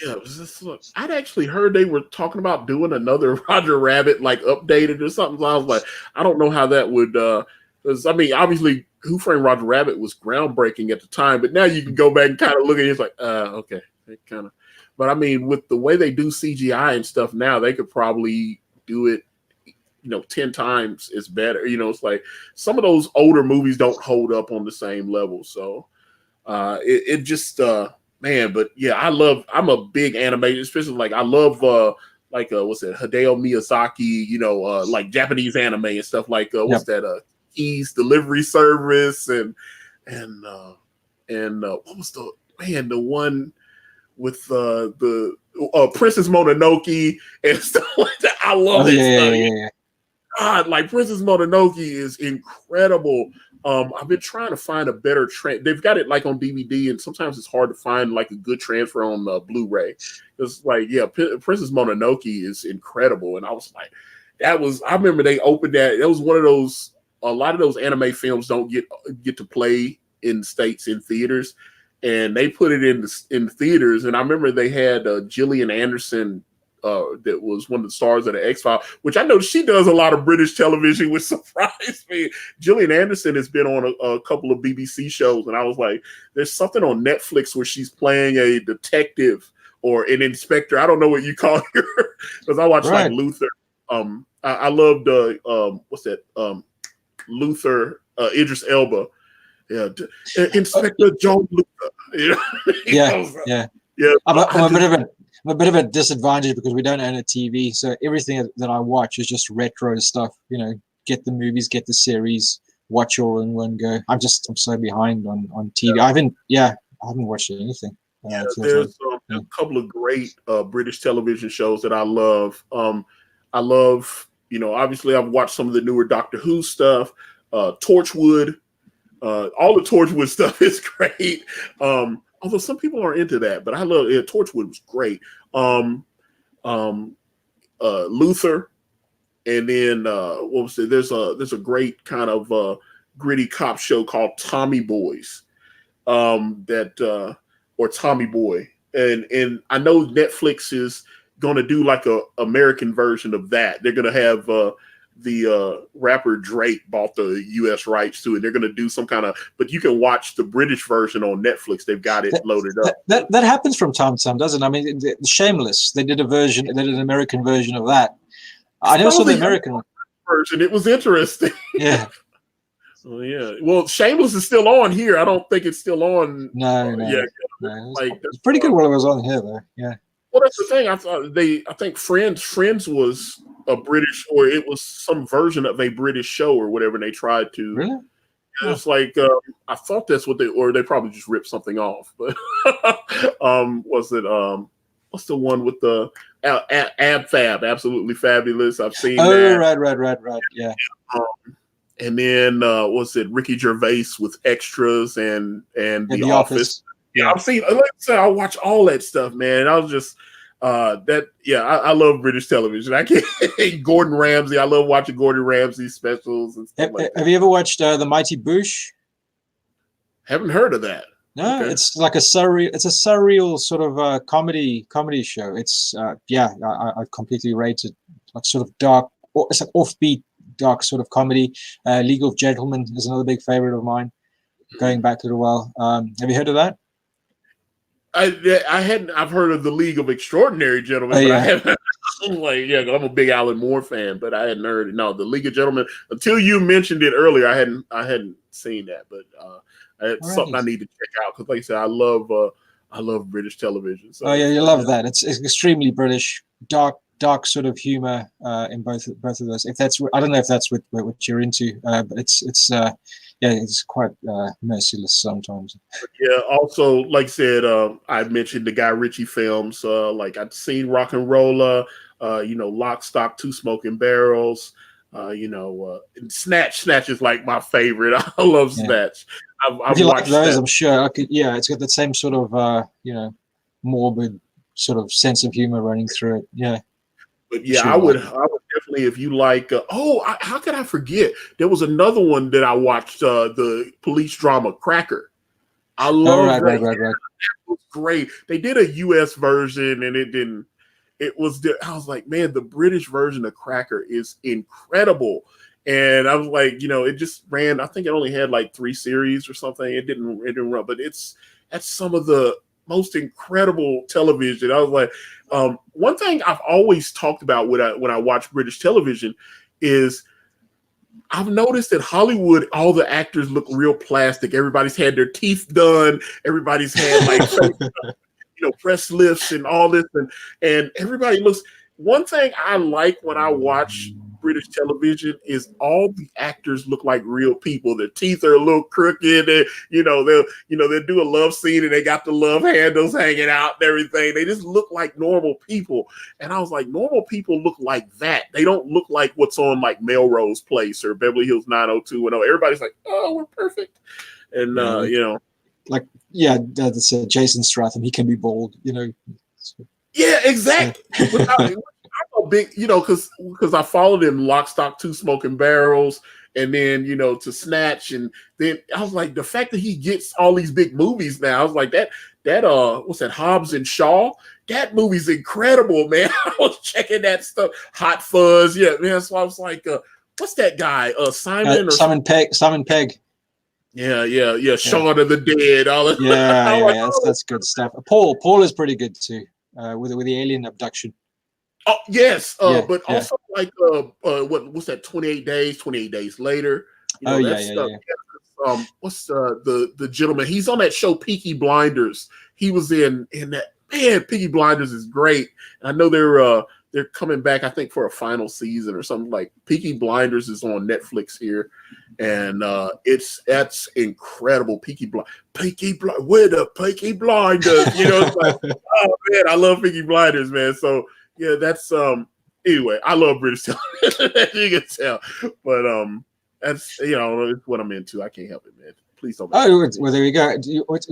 [SPEAKER 1] Yeah, I'd actually heard they were talking about doing another Roger Rabbit like updated or something. So I was like, I don't know how that would. Because I mean, obviously, Who Framed Roger Rabbit was groundbreaking at the time, but now you can go back and kind of look at it. It's like, okay, it kind of. But I mean, with the way they do CGI and stuff now, they could probably do it 10 times is better. It's like some of those older movies don't hold up on the same level. So it just man, but yeah, I'm a big animator, especially like I love what's that, Hideo Miyazaki, like Japanese anime and stuff like what's that Keys Delivery Service and what was the one with the Princess Mononoke and stuff like that. I love it.
[SPEAKER 2] Yeah.
[SPEAKER 1] God, like Princess Mononoke is incredible. I've been trying to find a better they've got it like on DVD, and sometimes it's hard to find like a good transfer on Blu-ray. It's like, yeah, Princess Mononoke is incredible, and I was like, I remember they opened that. It was one of those. A lot of those anime films don't get to play in the States in theaters, and they put it in the theaters. And I remember they had Gillian Anderson. That was one of the stars of the X-Files, which I know she does a lot of British television, which surprised me. Gillian Anderson has been on a couple of BBC shows, and I was like, there's something on Netflix where she's playing a detective or an inspector. I don't know what you call her, because I watched like Luther. I loved what's that? Luther, Idris Elba. Yeah, Inspector John Luther.
[SPEAKER 2] Yeah. I'm a bit of a disadvantage because we don't own a TV, so everything that I watch is just retro stuff. Get the movies, get the series, watch all in one go. I'm so behind on TV. I haven't watched anything.
[SPEAKER 1] There's a couple of great British television shows that I love. I love, obviously I've watched some of the newer Doctor Who stuff. Torchwood, all the Torchwood stuff is great. Although some people aren't into that, but I love it. Torchwood was great. Luther, and then what was it? There's a great kind of gritty cop show called Tommy Boys, or Tommy Boy, and I know Netflix is going to do like a American version of that. They're going to have the rapper Drake bought the US rights to it. They're going to do some kind of, but you can watch the British version on Netflix. They've got it loaded up.
[SPEAKER 2] That happens from time to time, doesn't it? I mean, Shameless, they did an American version of that. I never saw the American
[SPEAKER 1] version. It was interesting.
[SPEAKER 2] Yeah.
[SPEAKER 1] So yeah. Well, Shameless is still on here. I don't think it's still on.
[SPEAKER 2] No.
[SPEAKER 1] Yeah.
[SPEAKER 2] No, it's pretty good while it was on here though. Yeah.
[SPEAKER 1] Well, that's the thing. I think Friends was a British, or it was some version of a British show or whatever. And they tried to.
[SPEAKER 2] Really?
[SPEAKER 1] It's like I thought that's what they probably just ripped something off. But was it what's the one with the Ab Fab? Absolutely Fabulous. I've seen that.
[SPEAKER 2] Right. Yeah.
[SPEAKER 1] And then was it Ricky Gervais with Extras and The Office? Yeah, I've seen. Like I said, I watch all that stuff, man. I was just I love British television. I can't. Gordon Ramsay. I love watching Gordon Ramsay specials and stuff like that.
[SPEAKER 2] Have you ever watched The Mighty Boosh?
[SPEAKER 1] Haven't heard of that.
[SPEAKER 2] No, okay. It's like a surreal sort of comedy show. It's I completely rate it. Like sort of dark, it's like offbeat, dark sort of comedy. League of Gentlemen is another big favorite of mine. Going back a little while. Have you heard of that?
[SPEAKER 1] I hadn't. I've heard of the League of Extraordinary Gentlemen, but I haven't. I'm like, I'm a big Alan Moore fan, but I hadn't heard it. No, the League of Gentlemen. Until you mentioned it earlier, I hadn't seen that, but it's something I need to check out because, like I said, I love British television. So,
[SPEAKER 2] you love that. It's extremely British, dark sort of humor in both of those. If that's, I don't know if that's what you're into, but it's quite merciless sometimes.
[SPEAKER 1] Yeah. Also, like I said, I mentioned the Guy Ritchie films. Like I've seen Rock and Roller, Lock, Stock, Two Smoking Barrels. Snatch is like my favorite. I love Snatch. I've
[SPEAKER 2] you like those,
[SPEAKER 1] that.
[SPEAKER 2] I'm sure. It's got the same sort of morbid sort of sense of humor running through it. Yeah.
[SPEAKER 1] But yeah, I would definitely, if you like. How could I forget? There was another one that I watched, the police drama Cracker. I love that.
[SPEAKER 2] Right.
[SPEAKER 1] That was great. They did a U.S. version, and it didn't. It was. I was like, man, the British version of Cracker is incredible. And I was like, it just ran. I think it only had like 3 series or something. It didn't run, but that's some of the most incredible television. I was like, one thing I've always talked about when I watch British television is I've noticed that Hollywood, all the actors look real plastic. Everybody's had their teeth done. Everybody's had like press lifts and all this, and everybody looks. One thing I like when I watch British television is all the actors look like real people. Their teeth are a little crooked, and they'll do a love scene and they got the love handles hanging out and everything. They just look like normal people. And I was like, normal people look like that. They don't look like what's on like Melrose Place or Beverly Hills 90210. Everybody's like, oh, we're perfect. And
[SPEAKER 2] that's Jason Stratham. He can be bald,
[SPEAKER 1] Yeah, exactly. I'm a big, because I followed him Lock, Stock, Two Smoking Barrels, and then to Snatch, and then I was like, the fact that he gets all these big movies now, I was like, that what's that, Hobbs and Shaw? That movie's incredible, man. I was checking that stuff, Hot Fuzz, yeah, man. So I was like, what's that guy? Simon
[SPEAKER 2] Pegg.
[SPEAKER 1] Yeah. Shaun of the Dead. All that.
[SPEAKER 2] Yeah, that's good stuff. Paul is pretty good too, with the alien abduction.
[SPEAKER 1] Oh yes, also like what's that? 28 Days Later. Stuff. Yeah. What's the gentleman? He's on that show Peaky Blinders. He was in that. Man, Peaky Blinders is great. I know they're coming back, I think, for a final season or something. Like Peaky Blinders is on Netflix here, and that's incredible. We're the Peaky Blinders. It's like, oh man, I love Peaky Blinders, man. So yeah, that's anyway, I love British television, as you can tell. But that's it's what I'm into. I can't help it, man. Please don't.
[SPEAKER 2] Oh, well, there you go.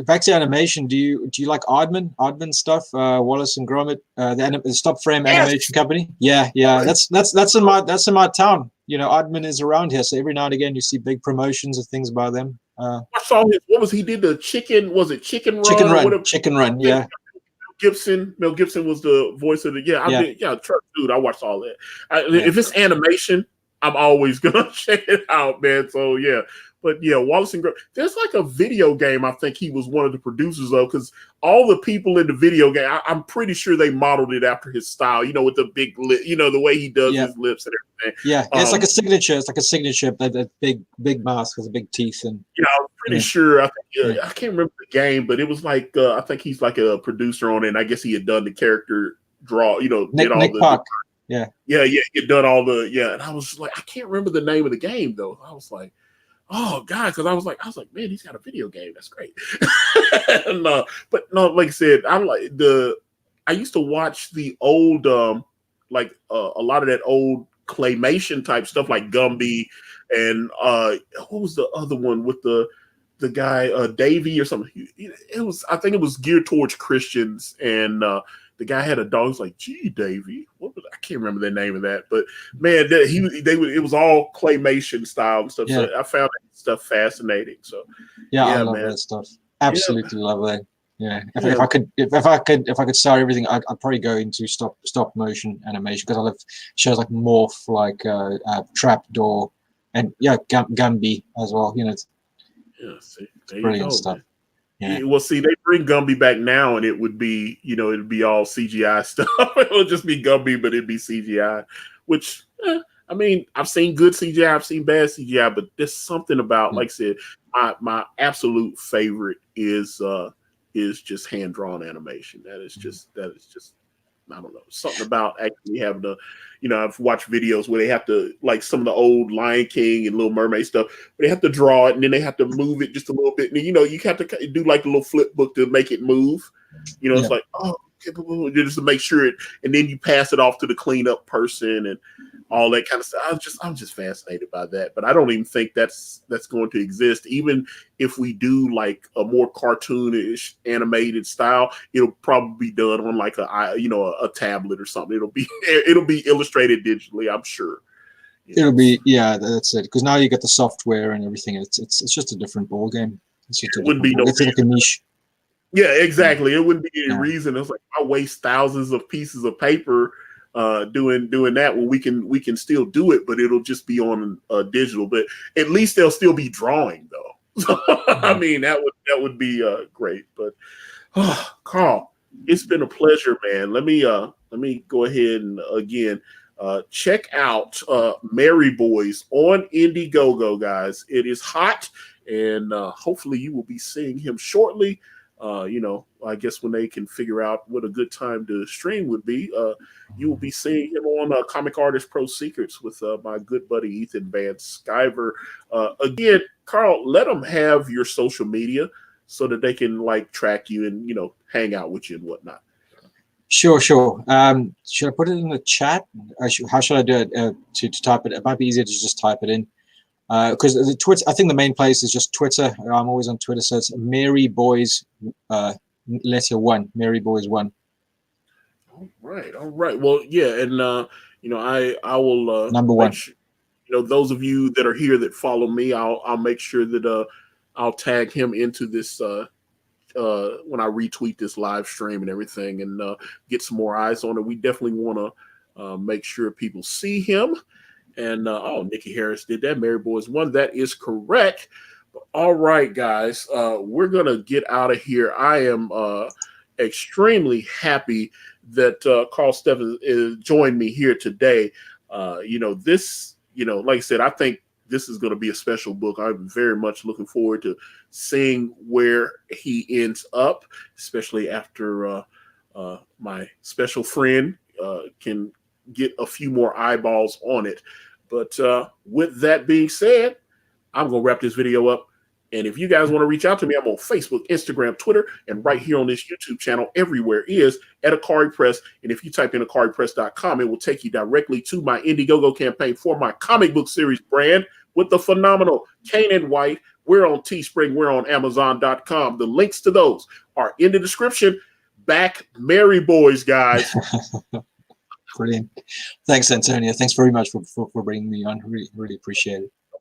[SPEAKER 2] Back to animation. Do you like Aardman stuff? Wallace and Gromit, the Stop Frame Animation Company. Yeah. That's in my town. Aardman is around here, so every now and again you see big promotions of things by them.
[SPEAKER 1] I saw his. What was he did? The chicken? Was it Chicken Run?
[SPEAKER 2] Chicken Run. Yeah.
[SPEAKER 1] Mel Gibson was the voice of the. Dude, I watched all that. If it's animation, I'm always gonna check it out, man. So yeah. But yeah, Wallace and Gromit. There's like a video game I think he was one of the producers of, because all the people in the video game, I'm pretty sure they modeled it after his style, with the big lip, the way he does his lips and everything.
[SPEAKER 2] Yeah, it's like a signature. It's like a signature, that big mask with the big teeth. And
[SPEAKER 1] I'm pretty sure. I can't remember the game, but it was like I think he's like a producer on it, and I guess he had done the character draw, did all
[SPEAKER 2] Nick Park. Yeah,
[SPEAKER 1] he had done all the and I was like, I can't remember the name of the game though. I was like, oh God, because I was like, man, he's got a video game. That's great. No, but no, like I said, I used to watch the old, like a lot of that old claymation type stuff, like Gumby, and what was the other one with the guy Davey or something? I think it was geared towards Christians, and the guy had a dog. He was like, gee, Davey. I can't remember the name of that, but man, it was all claymation style and stuff.
[SPEAKER 2] Yeah.
[SPEAKER 1] So I found that stuff fascinating. So
[SPEAKER 2] yeah, I love that stuff. Absolutely love that. Yeah. If I could start everything, I'd probably go into stop motion animation, because I love shows like Morph, like Trapdoor, and Gumby as well. You know,
[SPEAKER 1] see, there
[SPEAKER 2] brilliant
[SPEAKER 1] you go,
[SPEAKER 2] stuff.
[SPEAKER 1] Man.
[SPEAKER 2] Yeah.
[SPEAKER 1] Well, see, they bring Gumby back now, and it would be, it'd be all CGI stuff. It would just be Gumby, but it'd be CGI. Which, I mean, I've seen good CGI, I've seen bad CGI, but there's something about, like I said, my absolute favorite is just hand drawn animation. That is just I don't know, something about actually having to, I've watched videos where they have to, like some of the old Lion King and Little Mermaid stuff, they have to draw it and then they have to move it just a little bit. And, you have to do like a little flip book to make it move. It's like, oh, okay, just to make sure and then you pass it off to the cleanup person and all that kind of stuff. I'm just fascinated by that. But I don't even think that's going to exist. Even if we do like a more cartoonish animated style, it'll probably be done on like a tablet or something. It'll be illustrated digitally, I'm sure.
[SPEAKER 2] It'll be, that's it. Because now you get the software and everything. It's just a different ball game. It's like a niche.
[SPEAKER 1] Yeah, exactly. It wouldn't be any reason. It's like, I waste thousands of pieces of paper doing that when we can still do it, but it'll just be on digital. But at least they'll still be drawing though. So I mean, that would be great. But Karl, it's been a pleasure, man. Let me go ahead and again check out Merry Boys on Indiegogo, guys. It is hot, and hopefully you will be seeing him shortly. I guess when they can figure out what a good time to stream would be, you will be seeing him on Comic Artist Pro Secrets with my good buddy Ethan Van Sciver. Again, Karl, let them have your social media so that they can like track you and hang out with you and whatnot.
[SPEAKER 2] Sure. Should I put it in the chat? How should I do it to type it? It might be easier to just type it in. Because the Twitter, I think the main place is just Twitter. I'm always on Twitter, so it's Merry Boys, letter 1, Merry Boys 1.
[SPEAKER 1] All right. Well, yeah, and I will
[SPEAKER 2] number 1.
[SPEAKER 1] Those of you that are here that follow me, I'll make sure that I'll tag him into this when I retweet this live stream and everything, and get some more eyes on it. We definitely want to make sure people see him. And Nikki Harris did that. Merry Boys 1. That is correct. All right, guys. We're gonna get out of here. I am extremely happy that Karl Stephan joined me here today. This, like I said, I think this is going to be a special book. I'm very much looking forward to seeing where he ends up, especially after my special friend can get a few more eyeballs on it. But with that being said, I'm going to wrap this video up. And if you guys want to reach out to me, I'm on Facebook, Instagram, Twitter, and right here on this YouTube channel, everywhere is at Ikari Press. And if you type in IkariPress.com, it will take you directly to my Indiegogo campaign for my comic book series brand with the phenomenal Kane and White. We're on Teespring. We're on Amazon.com. The links to those are in the description. Back Merry Boys, guys.
[SPEAKER 2] Brilliant. Thanks, Antonio. Thanks very much for bringing me on. Really, really appreciate it.